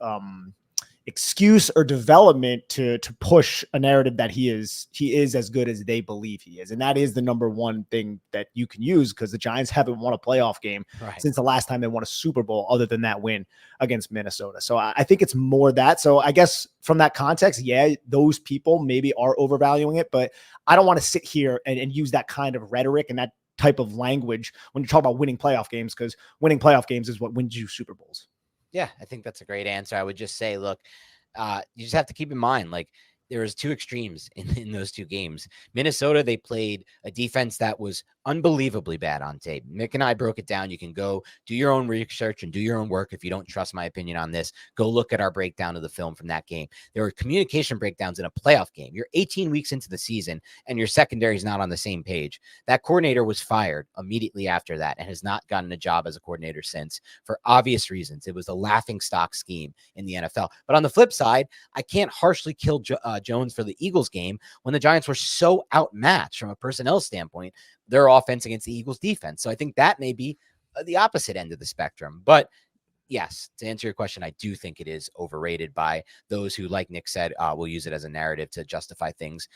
excuse or development to push a narrative that he is as good as they believe he is. And that is the number one thing that you can use, because the Giants haven't won a playoff game since the last time they won a Super Bowl other than that win against Minnesota. So I think it's more that. So I guess from that context, yeah, those people maybe are overvaluing it, but I don't want to sit here and use that kind of rhetoric and that type of language when you talk about winning playoff games, because winning playoff games is what wins you Super Bowls. Yeah, I think that's a great answer. I would just say, look, you just have to keep in mind, like, there was 2 extremes in those 2 games. Minnesota, they played a defense that was unbelievably bad on tape. Nick and I broke it down. You can go do your own research and do your own work. If you don't trust my opinion on this, go look at our breakdown of the film from that game. There were communication breakdowns in a playoff game. You're 18 weeks into the season and your secondary is not on the same page. That coordinator was fired immediately after that and has not gotten a job as a coordinator since, for obvious reasons. It was a laughingstock scheme in the NFL. But on the flip side, I can't harshly kill Jones for the Eagles game when the Giants were so outmatched from a personnel standpoint, their offense against the Eagles defense. So I think that may be the opposite end of the spectrum. But yes, to answer your question, I do think it is overrated by those who, like Nick said, will use it as a narrative to justify things.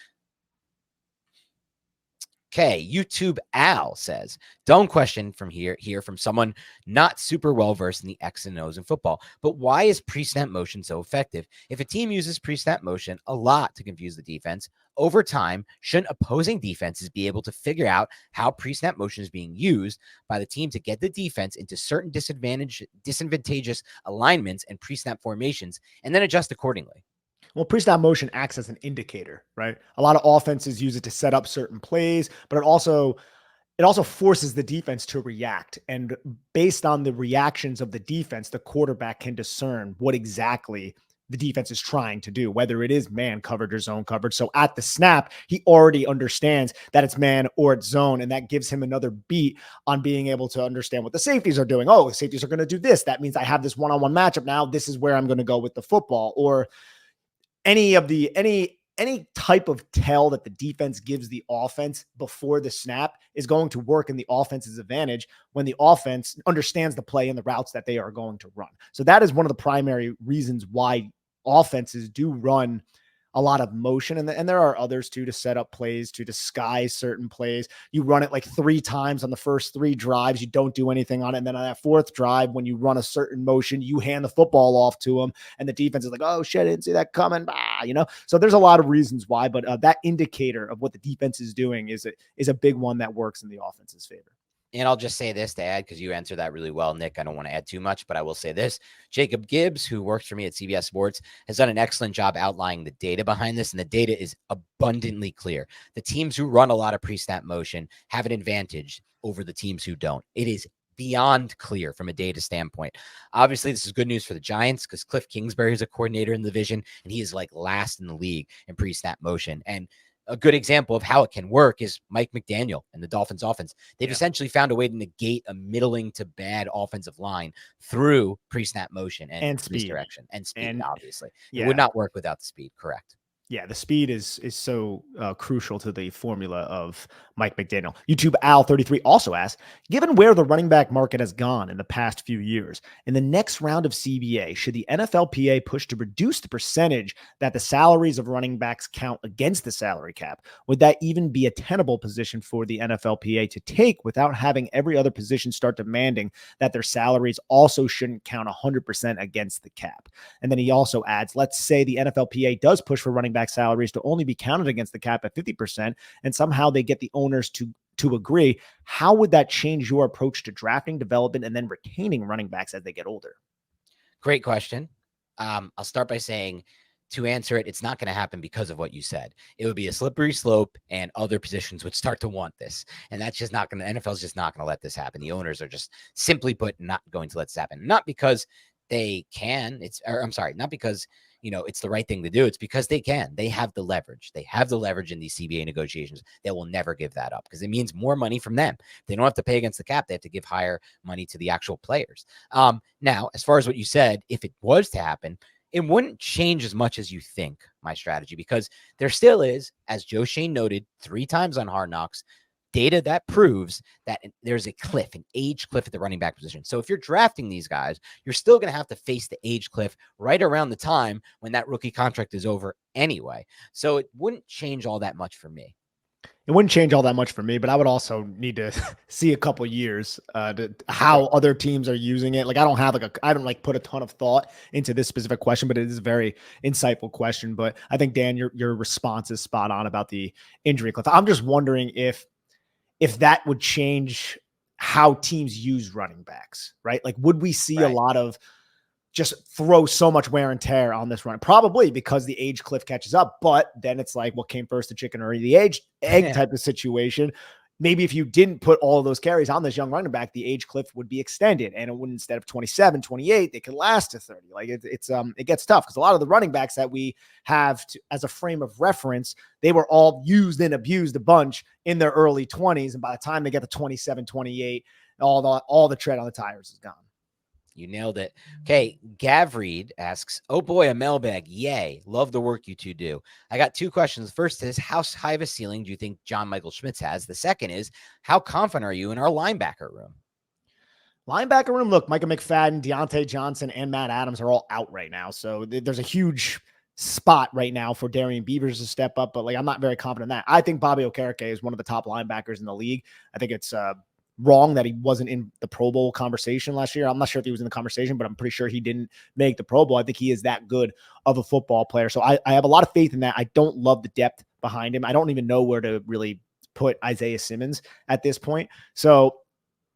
Okay, YouTube Al says, dumb question from here from someone not super well versed in the X and O's in football, but why is pre-snap motion so effective? If a team uses pre-snap motion a lot to confuse the defense, over time, shouldn't opposing defenses be able to figure out how pre-snap motion is being used by the team to get the defense into certain disadvantageous alignments and pre-snap formations and then adjust accordingly? Well, pre-snap motion acts as an indicator, right? A lot of offenses use it to set up certain plays, but it also forces the defense to react. And based on the reactions of the defense, the quarterback can discern what exactly the defense is trying to do, whether it is man coverage or zone coverage. So at the snap, he already understands that it's man or it's zone, and that gives him another beat on being able to understand what the safeties are doing. Oh, the safeties are going to do this. That means I have this one-on-one matchup now. This is where I'm going to go with the football. Or any type of tell that the defense gives the offense before the snap is going to work in the offense's advantage when the offense understands the play and the routes that they are going to run. So that is one of the primary reasons why offenses do run a lot of motion. And there are others too, to set up plays, to disguise certain plays. You run it like 3 times on the first 3 drives. You don't do anything on it. And then on that 4th drive, when you run a certain motion, you hand the football off to them. And the defense is like, oh shit, I didn't see that coming. So there's a lot of reasons why, but that indicator of what the defense is doing is a big one that works in the offense's favor. And I'll just say this to add, because you answered that really well, Nick. I don't want to add too much, but I will say this. Jacob Gibbs, who works for me at CBS Sports, has done an excellent job outlining the data behind this, and the data is abundantly clear. The teams who run a lot of pre-snap motion have an advantage over the teams who don't. It is beyond clear from a data standpoint. Obviously, this is good news for the Giants because Cliff Kingsbury is a coordinator in the division, and he is like last in the league in pre-snap motion. And a good example of how it can work is Mike McDaniel and the Dolphins offense. They've Yeah. essentially found a way to negate a middling to bad offensive line through pre-snap motion and speed misdirection and speed, and obviously. yeah. It would not work without the speed, correct? Yeah, the speed is so crucial to the formula of Mike McDaniel. YouTube Al33 also asks, given where the running back market has gone in the past few years, in the next round of CBA, should the NFLPA push to reduce the percentage that the salaries of running backs count against the salary cap? Would that even be a tenable position for the NFLPA to take without having every other position start demanding that their salaries also shouldn't count 100% against the cap? And then he also adds, let's say the NFLPA does push for running back salaries to only be counted against the cap at 50%, and somehow they get the owners to agree. How would that change your approach to drafting, development, and then retaining running backs as they get older? Great question. I'll start by saying, to answer it, it's not going to happen because of what you said. It would be a slippery slope, and other positions would start to want this. And that's just not going to, NFL's just not going to let this happen. The owners are just simply put not going to let this happen. Not because they can, not because, it's the right thing to do. It's because they can. They have the leverage. They have the leverage in these CBA negotiations. They will never give that up because it means more money from them. They don't have to pay against the cap. They have to give higher money to the actual players. Now, as far as what you said, if it was to happen, it wouldn't change as much as you think, my strategy, because there still is, as Joe Shane noted 3 times on Hard Knocks, data that proves that there's a cliff, an age cliff at the running back position. So if you're drafting these guys, you're still going to have to face the age cliff right around the time when that rookie contract is over anyway. So it wouldn't change all that much for me. It wouldn't change all that much for me, but I would also need to see a couple years how other teams are using it. Like I don't put a ton of thought into this specific question, but it is a very insightful question. But I think, Dan, your response is spot on about the injury cliff. I'm just wondering if that would change how teams use running backs, right? Like, would we see a lot of just throw so much wear and tear on this run? Probably, because the age cliff catches up, but then it's like, what came first, the chicken or the egg type of situation. Maybe if you didn't put all of those carries on this young running back, the age cliff would be extended, and it would, instead of 27, 28, they could last to 30. Like it gets tough because a lot of the running backs that we have as a frame of reference, they were all used and abused a bunch in their early 20s. And by the time they get to 27, 28, all the tread on the tires is gone. You nailed it. Okay. Gav Reed asks, oh boy, a mailbag. Yay. Love the work you two do. I got 2 questions. The first is, how high of a ceiling do you think John Michael Schmitz has? The second is, how confident are you in our linebacker room? Linebacker room, look, Micah McFadden, Deontay Johnson, and Matt Adams are all out right now. So there's a huge spot right now for Darian Beavers to step up, but I'm not very confident in that. I think Bobby Okereke is one of the top linebackers in the league. I think it's wrong that he wasn't in the Pro Bowl conversation last year. I'm not sure if he was in the conversation, but I'm pretty sure he didn't make the Pro Bowl. I think he is that good of a football player. So I have a lot of faith in that. I don't love the depth behind him. I don't even know where to really put Isaiah Simmons at this point. So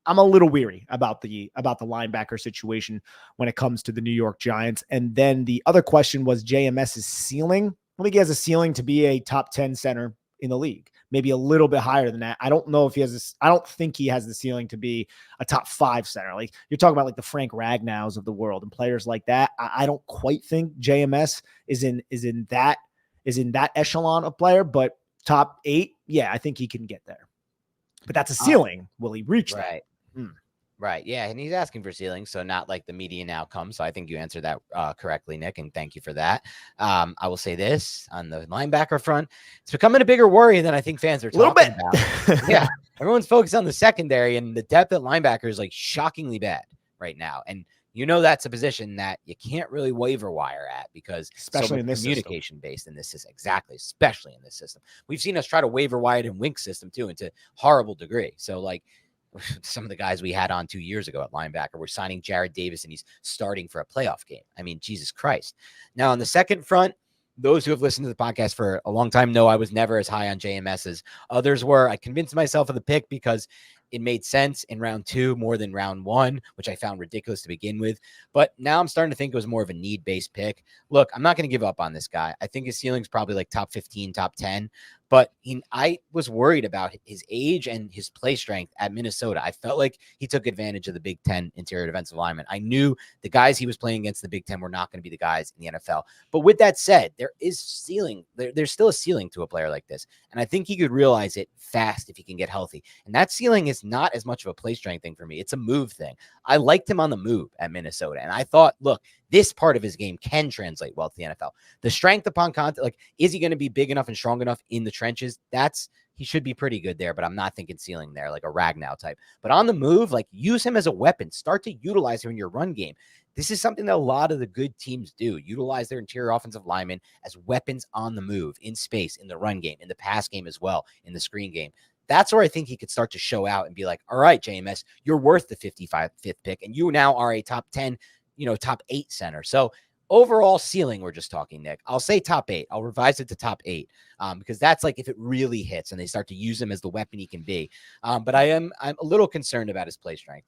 I'm a little weary about the linebacker situation when it comes to the New York Giants. And then the other question was JMS's ceiling. I think he has a ceiling to be a top 10 center in the league, maybe a little bit higher than that. I don't know if he has this. I don't think he has the ceiling to be a top 5 center. Like you're talking about, like the Frank Ragnows of the world and players like that. I don't quite think JMS is in that echelon of player, but top 8. Yeah, I think he can get there, but that's a ceiling. Will he reach that? Right. Yeah. And he's asking for ceiling. So not like the median outcome. So I think you answered that correctly, Nick. And thank you for that. I will say this on the linebacker front. It's becoming a bigger worry than I think fans are talking about. Yeah. Everyone's focused on the secondary, and the depth at linebacker is like shockingly bad right now. And that's a position that you can't really waiver wire at because especially in this communication based in this system. Exactly. Especially in this system. We've seen us try to waiver wire it in Wink system too, and to horrible degree. So like, some of the guys we had on 2 years ago at linebacker, we're signing Jared Davis and he's starting for a playoff game. I mean, Jesus Christ. Now on the second front, those who have listened to the podcast for a long time know I was never as high on JMS as others were. I convinced myself of the pick because it made sense in round 2 more than round 1, which I found ridiculous to begin with. But now I'm starting to think it was more of a need-based pick. Look, I'm not going to give up on this guy. I think his ceiling's probably like top 15, top 10. But I was worried about his age and his play strength at Minnesota. I felt like he took advantage of the Big Ten interior defensive linemen. I knew the guys he was playing against in the Big Ten were not going to be the guys in the NFL. But with that said, there is ceiling. There's still a ceiling to a player like this. And I think he could realize it fast if he can get healthy. And that ceiling is not as much of a play strength thing for me. It's a move thing. I liked him on the move at Minnesota. And I thought, look, this part of his game can translate well to the NFL. The strength upon contact, like, is he going to be big enough and strong enough in the trenches? He should be pretty good there, but I'm not thinking ceiling there, like a Ragnow type. But on the move, like, use him as a weapon. Start to utilize him in your run game. This is something that a lot of the good teams do. Utilize their interior offensive linemen as weapons on the move, in space, in the run game, in the pass game as well, in the screen game. That's where I think he could start to show out and be like, all right, JMS, you're worth the 55th pick, and you now are a top 10, top 8 center. So overall ceiling, we're just talking, Nick. I'll say top 8. I'll revise it to top 8 because that's like if it really hits and they start to use him as the weapon he can be. But I'm a little concerned about his play strength.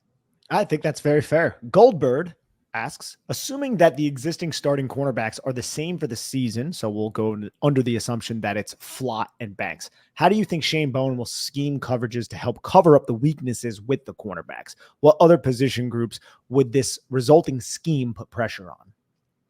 I think that's very fair. Goldbird asks, assuming that the existing starting cornerbacks are the same for the season, so we'll go under the assumption that it's Flott and Banks, how do you think Shane Bowen will scheme coverages to help cover up the weaknesses with the cornerbacks? What other position groups would this resulting scheme put pressure on?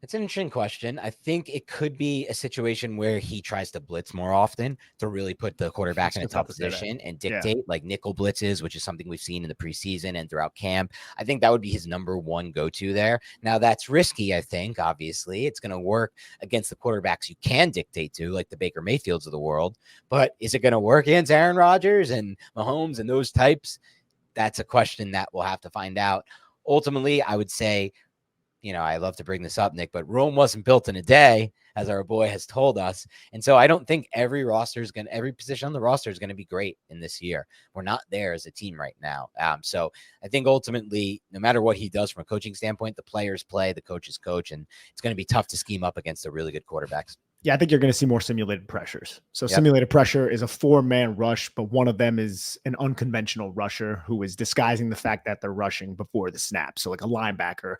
It's an interesting question. I think it could be a situation where he tries to blitz more often to really put the quarterback in a tough position and dictate, like nickel blitzes, which is something we've seen in the preseason and throughout camp. I think that would be his number one go-to there. Now, that's risky, I think, obviously. It's going to work against the quarterbacks you can dictate to, like the Baker Mayfields of the world. But is it going to work against Aaron Rodgers and Mahomes and those types? That's a question that we'll have to find out. Ultimately, I would say, I love to bring this up, Nick, but Rome wasn't built in a day, as our boy has told us. And so I don't think every position on the roster is going to be great in this year. We're not there as a team right now. So I think ultimately, no matter what he does from a coaching standpoint, the players play, the coaches coach, and it's going to be tough to scheme up against the really good quarterbacks. Yeah, I think you're going to see more simulated pressures. So simulated pressure is a 4-man rush, but one of them is an unconventional rusher who is disguising the fact that they're rushing before the snap. So like a linebacker,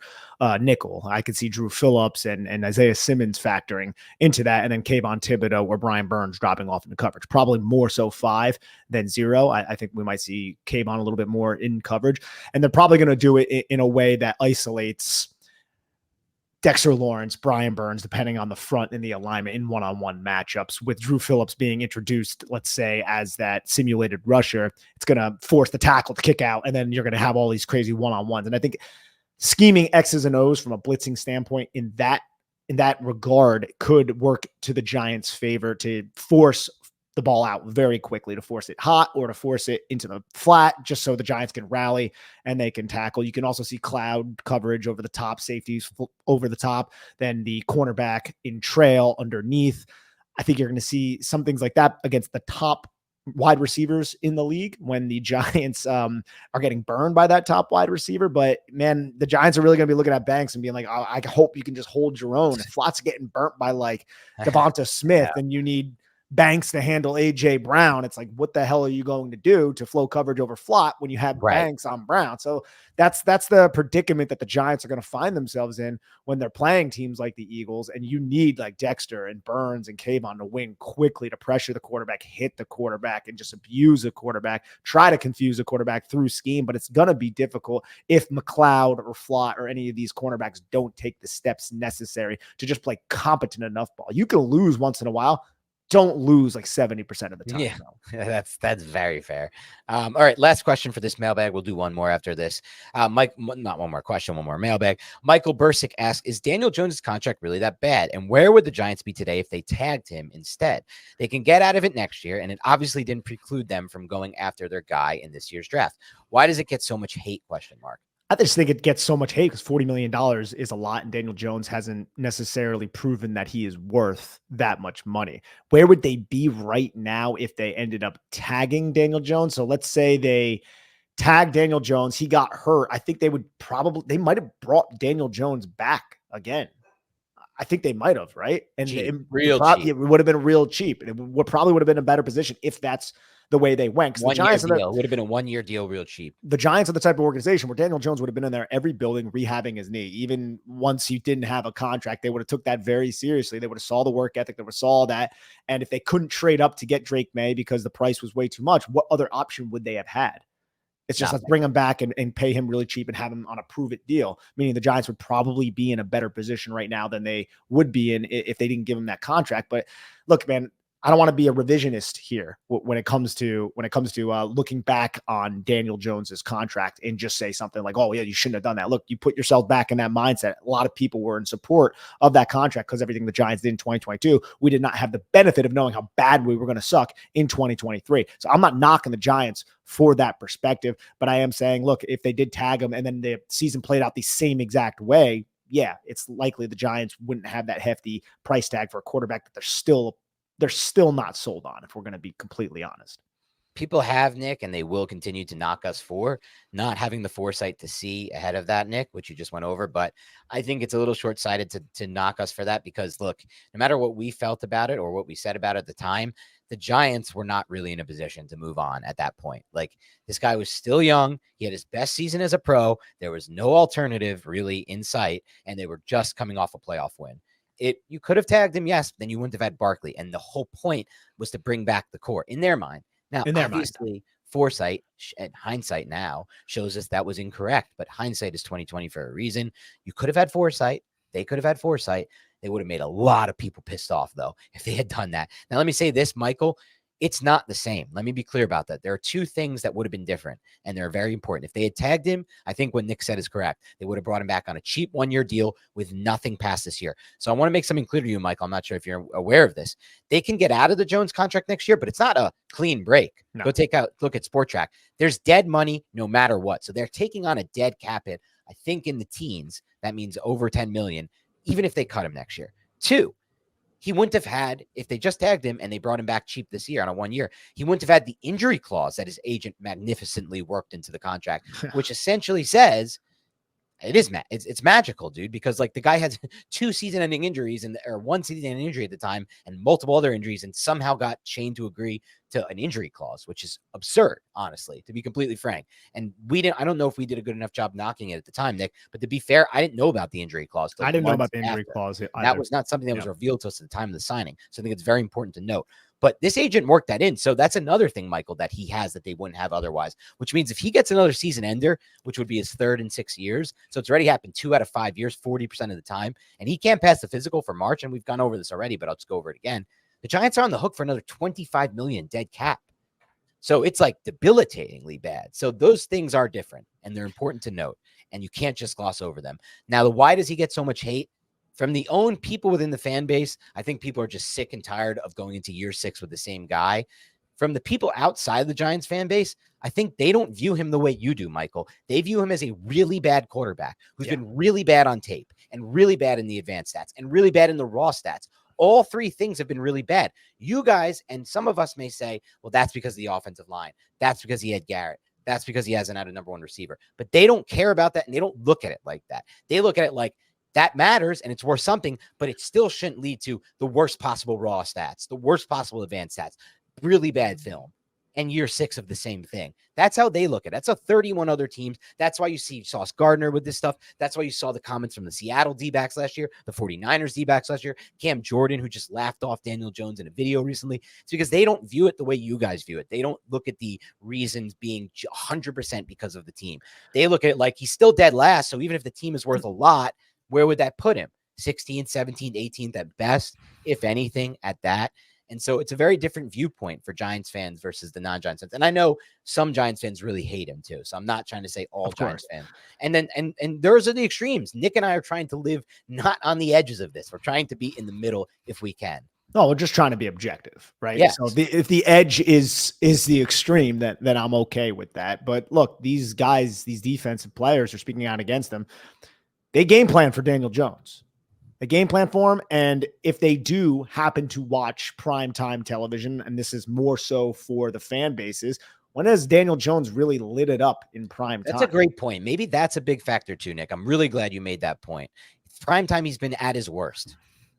nickel. I could see Drew Phillips and Isaiah Simmons factoring into that, and then Kayvon Thibodeau or Brian Burns dropping off into coverage. Probably more so 5 than 0. I think we might see Kayvon a little bit more in coverage, and they're probably going to do it in a way that isolates Dexter Lawrence, Brian Burns, depending on the front and the alignment in one-on-one matchups, with Drew Phillips being introduced, let's say, as that simulated rusher. It's going to force the tackle to kick out, and then you're going to have all these crazy one-on-ones. And I think scheming X's and O's from a blitzing standpoint in that regard could work to the Giants' favor to force the ball out very quickly, to force it hot or to force it into the flat, just so the Giants can rally and they can tackle. You can also see cloud coverage over the top, safeties over the top, then the cornerback in trail underneath. I think you're going to see some things like that against the top wide receivers in the league when the Giants are getting burned by that top wide receiver. But man, the Giants are really going to be looking at Banks and being like, oh, I hope you can just hold your own. If Flott's getting burnt by like Devonta Smith and you need Banks to handle AJ Brown, it's like, what the hell are you going to do to flow coverage over Flott when you have Banks on Brown? So that's the predicament that the Giants are going to find themselves in when they're playing teams like the Eagles. And you need like Dexter and Burns and Kayvon to win quickly, to pressure the quarterback, hit the quarterback, and just abuse the quarterback, try to confuse the quarterback through scheme. But it's going to be difficult if McLeod or Flott or any of these cornerbacks don't take the steps necessary to just play competent enough ball. You can lose once in a while. Don't lose like 70% of the time. Yeah, that's very fair. All right, last question for this mailbag. We'll do one more after this. Mike, not one more question, one more mailbag. Michael Bursick asks, is Daniel Jones' contract really that bad? And where would the Giants be today if they tagged him instead? They can get out of it next year, and it obviously didn't preclude them from going after their guy in this year's draft. Why does it get so much hate? ? I just think it gets so much hate because $40 million is a lot, and Daniel Jones hasn't necessarily proven that he is worth that much money. Where would they be right now if they ended up tagging Daniel Jones? So let's say they tagged Daniel Jones, he got hurt. I think they might have brought Daniel Jones back again. I think they might have, right? And cheap. It would have been real cheap. It probably would have been a better position if that's the way they went. Because the Giants would have been a 1-year deal real cheap. The Giants are the type of organization where Daniel Jones would have been in there every building rehabbing his knee. Even once he didn't have a contract, they would have took that very seriously. They would have saw the work ethic. They would have saw that. And if they couldn't trade up to get Drake May because the price was way too much, what other option would they have had? It's just let's bring him back and pay him really cheap and have him on a prove it deal, meaning the Giants would probably be in a better position right now than they would be in if they didn't give him that contract. But look, man, I don't want to be a revisionist here when it comes to looking back on Daniel Jones's contract and just say something like, "Oh yeah, you shouldn't have done that." Look, you put yourself back in that mindset. A lot of people were in support of that contract because everything the Giants did in 2022, we did not have the benefit of knowing how bad we were going to suck in 2023. So I'm not knocking the Giants for that perspective, but I am saying, look, if they did tag him and then the season played out the same exact way, yeah, it's likely the Giants wouldn't have that hefty price tag for a quarterback that they're still not sold on, if we're going to be completely honest. People have, Nick, and they will continue to knock us for not having the foresight to see ahead of that, Nick, which you just went over. But I think it's a little short-sighted to knock us for that because, look, no matter what we felt about it or what we said about it at the time, the Giants were not really in a position to move on at that point. Like, this guy was still young. He had his best season as a pro. There was no alternative really in sight, and they were just coming off a playoff win. You could have tagged him, yes, but then you wouldn't have had Barkley. And the whole point was to bring back the core in their mind. Now, obviously, foresight and hindsight now shows us that was incorrect, but hindsight is 2020 for a reason. You could have had foresight. They could have had foresight. They would have made a lot of people pissed off, though, if they had done that. Now, let me say this, Michael. It's not the same. Let me be clear about that. There are two things that would have been different, and they're very important. If they had tagged him, I think what Nick said is correct. They would have brought him back on a cheap 1-year deal with nothing past this year. So I want to make something clear to you, Michael. I'm not sure if you're aware of this. They can get out of the Jones contract next year, but it's not a clean break. No. Look at Sport Track. There's dead money no matter what. So they're taking on a dead cap hit, I think in the teens. That means over 10 million, even if they cut him next year. 2, he wouldn't have had, if they just tagged him and they brought him back cheap this year on a 1 year, he wouldn't have had the injury clause that his agent magnificently worked into the contract, which essentially says it's magical, dude, because like the guy had 2 season-ending injuries or 1 season-ending injury at the time and multiple other injuries and somehow got chained to agree to an injury clause, which is absurd, honestly, to be completely frank. And I don't know if we did a good enough job knocking it at the time, Nick, but to be fair, I didn't know about the injury clause. I didn't know about the injury clause either. That was not something that was revealed to us at the time of the signing. So I think it's very important to note. But this agent worked that in. So that's another thing, Michael, that he has that they wouldn't have otherwise, which means if he gets another season ender, which would be his 3rd in 6 years. So it's already happened 2 out of 5 years, 40% of the time. And he can't pass the physical for March. And we've gone over this already, but I'll just go over it again. The Giants are on the hook for another $25 million dead cap. So it's like debilitatingly bad. So those things are different and they're important to note. And you can't just gloss over them. Now, why does he get so much hate? From the own people within the fan base, I think people are just sick and tired of going into year 6 with the same guy. From the people outside the Giants fan base, I think they don't view him the way you do, Michael. They view him as a really bad quarterback who's been really bad on tape and really bad in the advanced stats and really bad in the raw stats. All 3 things have been really bad. You guys, and some of us may say, well, that's because of the offensive line. That's because he had Garrett. That's because he hasn't had a number 1 receiver. But they don't care about that, and they don't look at it like that. They look at it like, that matters and it's worth something, but it still shouldn't lead to the worst possible raw stats, the worst possible advanced stats, really bad film, and year 6 of the same thing. That's how they look at it. That's how 31 other teams. That's why you see Sauce Gardner with this stuff. That's why you saw the comments from the Seattle D-backs last year, the 49ers D-backs last year, Cam Jordan, who just laughed off Daniel Jones in a video recently. It's because they don't view it the way you guys view it. They don't look at the reasons being 100% because of the team. They look at it like he's still dead last, so even if the team is worth a lot, where would that put him? 16th, 17th, 18th at best, if anything, at that. And so it's a very different viewpoint for Giants fans versus the non-Giants fans. And I know some Giants fans really hate him too. So I'm not trying to say all Giants fans. And then and those are the extremes. Nick and I are trying to live not on the edges of this. We're trying to be in the middle if we can. No, we're just trying to be objective, right? Yes. So if the edge is the extreme, then I'm okay with that. But look, these guys, these defensive players are speaking out against them. They game plan for Daniel Jones. They game plan for him. And if they do happen to watch primetime television, and this is more so for the fan bases, when has Daniel Jones really lit it up in prime time? That's a great point. Maybe that's a big factor too, Nick. I'm really glad you made that point. Prime time, he's been at his worst.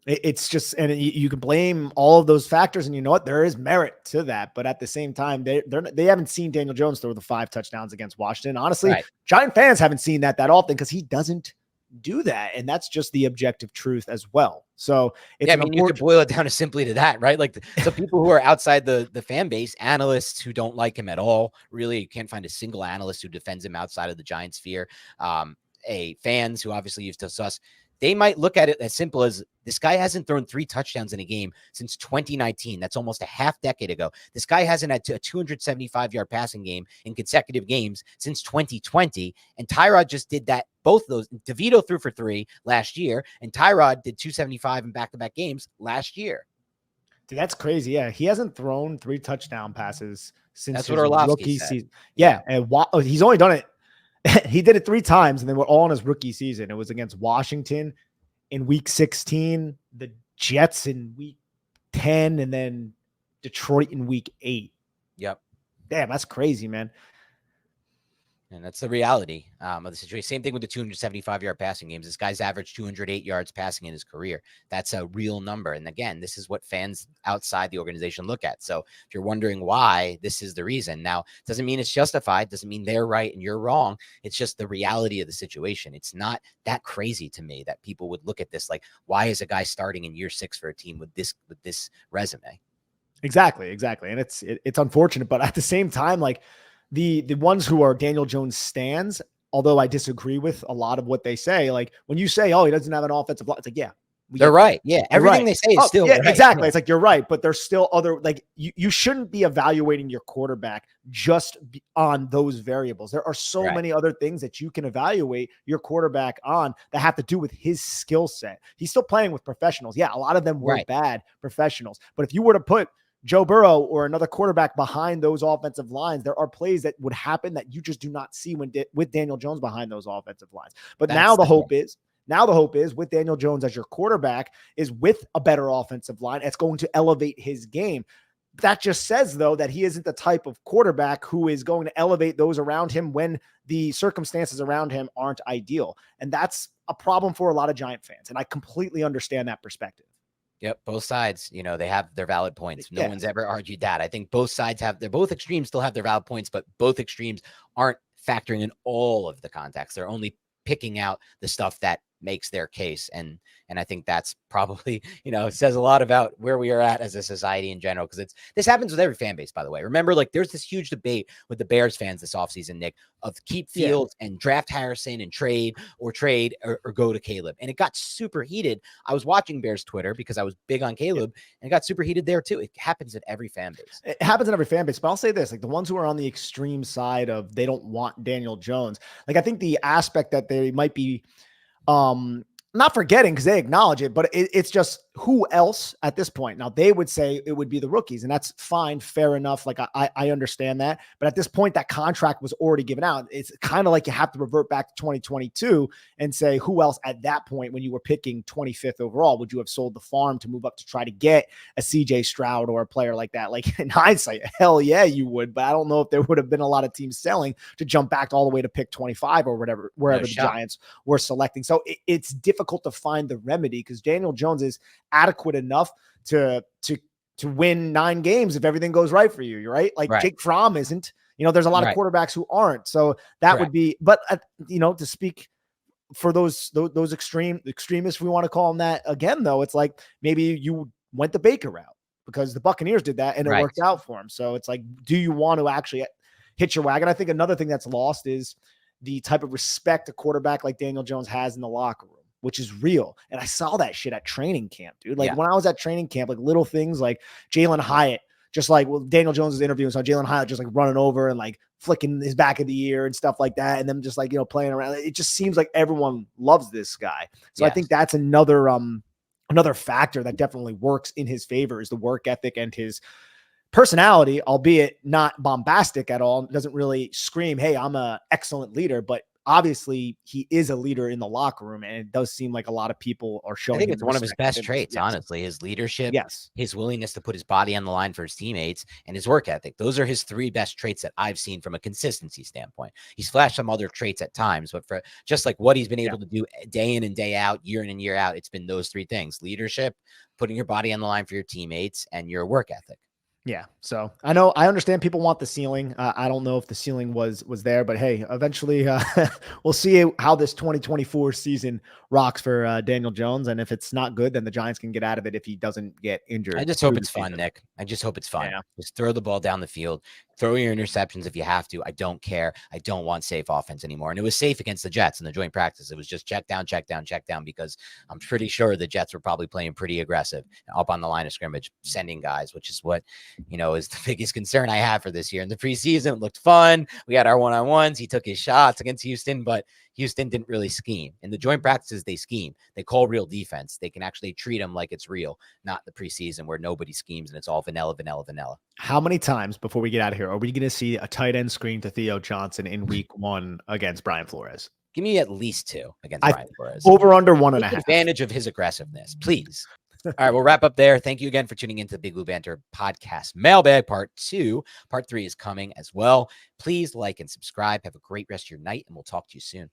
It's just, and you can blame all of those factors, and you know what? There is merit to that, but at the same time, they haven't seen Daniel Jones throw the 5 touchdowns against Washington. Honestly, Right. Giant fans haven't seen that often because he doesn't do that, and that's just the objective truth as well. So it's yeah, I mean, you could boil it down as simply to that, right? Like the people who are outside the fan base, analysts who don't like him at all. Really, you can't find a single analyst who defends him outside of the Giants sphere. Fans who obviously used to sus. They might look at it as simple as this guy hasn't thrown 3 touchdowns in a game since 2019. That's almost a half decade ago. This guy hasn't had a 275-yard passing game in consecutive games since 2020. And Tyrod just did that. Both those. DeVito threw for 3 last year, and Tyrod did 275 in back-to-back games last year. Dude, that's crazy. Yeah, he hasn't thrown 3 touchdown passes since that's his what Orlovsky rookie said. season. Yeah, and he's only done it. He did it 3 times, and they were all in his rookie season. It was against Washington in week 16, the Jets in week 10, and then Detroit in week 8. Yep. Damn, that's crazy, man. And that's the reality of the situation. Same thing with the 275-yard passing games. This guy's averaged 208 yards passing in his career. That's a real number. And again, this is what fans outside the organization look at. So if you're wondering why, this is the reason. Now, it doesn't mean it's justified. Doesn't mean they're right and you're wrong. It's just the reality of the situation. It's not that crazy to me that people would look at this like, why is a guy starting in year 6 for a team with this resume? Exactly. And it's unfortunate, but at the same time, like, the ones who are Daniel Jones stans, although I disagree with a lot of what they say, like when you say, oh, he doesn't have an offensive line, it's like, yeah, they're right. Yeah. Everything they say is still right. Exactly. Yeah. It's like, you're right, but there's still other, like you shouldn't be evaluating your quarterback just on those variables. There are so many other things that you can evaluate your quarterback on that have to do with his skill set. He's still playing with professionals. Yeah. A lot of them were bad professionals, but if you were to put Joe Burrow or another quarterback behind those offensive lines, there are plays that would happen that you just do not see with Daniel Jones behind those offensive lines. But now the hope is with Daniel Jones as your quarterback is with a better offensive line. It's going to elevate his game. That just says, though, that he isn't the type of quarterback who is going to elevate those around him when the circumstances around him aren't ideal. And that's a problem for a lot of Giant fans. And I completely understand that perspective. Yep. Both sides, they have their valid points. No one's ever argued that. I think both sides both extremes still have their valid points, but both extremes aren't factoring in all of the context. They're only picking out the stuff that makes their case. And I think that's probably, it says a lot about where we are at as a society in general, because this happens with every fan base, by the way. Remember, like there's this huge debate with the Bears fans this offseason, Nick, of keep Fields and draft Harrison and trade or go to Caleb. And it got super heated. I was watching Bears Twitter because I was big on Caleb and it got super heated there too. It happens at every fan base. It happens in every fan base, but I'll say this, like the ones who are on the extreme side of they don't want Daniel Jones, like I think the aspect that they might be not forgetting because they acknowledge it, but it's just who else at this point. Now they would say it would be the rookies, and that's fine, fair enough. Like I understand that, but at this point that contract was already given out. It's kind of like you have to revert back to 2022 and say who else at that point when you were picking 25th overall would you have sold the farm to move up to try to get a CJ Stroud or a player like that? Like in hindsight, hell yeah, you would, but I don't know if there would have been a lot of teams selling to jump back all the way to pick 25 or wherever the Giants were selecting. So it's difficult to find the remedy because Daniel Jones is adequate enough to win 9 games if everything goes right for you. Right. Like Jake Fromm isn't, there's a lot of quarterbacks who aren't. So that would be, but to speak for those extremists, we want to call them that again, though, it's like, maybe you went the Baker route because the Buccaneers did that and it worked out for him. So it's like, do you want to actually hitch your wagon? I think another thing that's lost is the type of respect a quarterback like Daniel Jones has in the locker room, which is real. And I saw that shit at training camp, dude. Like when I was at training camp, like little things like Jalen Hyatt, just like Daniel Jones was interviewing, so Jalen Hyatt just like running over and like flicking his back of the ear and stuff like that. And then just like, playing around. It just seems like everyone loves this guy. So I think that's another factor that definitely works in his favor is the work ethic and his personality, albeit not bombastic at all. It doesn't really scream, hey, I'm an excellent leader, but obviously he is a leader in the locker room, and it does seem like a lot of people are I showing think him it's one of his respect best and traits, yes. honestly, his leadership, Yes. his willingness to put his body on the line for his teammates, and his work ethic. Those are his 3 best traits that I've seen from a consistency standpoint. He's flashed some other traits at times, but for just like what he's been able to do day in and day out, year in and year out, it's been those 3 things: leadership, putting your body on the line for your teammates, and your work ethic. Yeah. So I understand people want the ceiling. I don't know if the ceiling was there, but hey, eventually we'll see how this 2024 season rocks for Daniel Jones. And if it's not good, then the Giants can get out of it if he doesn't get injured. I just hope through it's the fun, season. Nick. I just hope it's fun. Yeah. Just throw the ball down the field. Throw your interceptions if you have to. I don't care. I don't want safe offense anymore. And it was safe against the Jets in the joint practice. It was just check down, because I'm pretty sure the Jets were probably playing pretty aggressive up on the line of scrimmage, sending guys, which is what, is the biggest concern I have for this year. In the preseason, it looked fun. We had our one-on-ones. He took his shots against Houston, but Houston didn't really scheme. In the joint practices, they scheme. They call real defense. They can actually treat them like it's real, not the preseason where nobody schemes and it's all vanilla. How many times before we get out of here are we going to see a tight end screen to Theo Johnson in week 1 against Brian Flores? Give me at least 2 against Brian Flores. Over under 1.5. Take advantage of his aggressiveness, please. All right, we'll wrap up there. Thank you again for tuning into the Big Blue Banter podcast Mailbag Part 2. Part 3 is coming as well. Please like and subscribe. Have a great rest of your night, and we'll talk to you soon.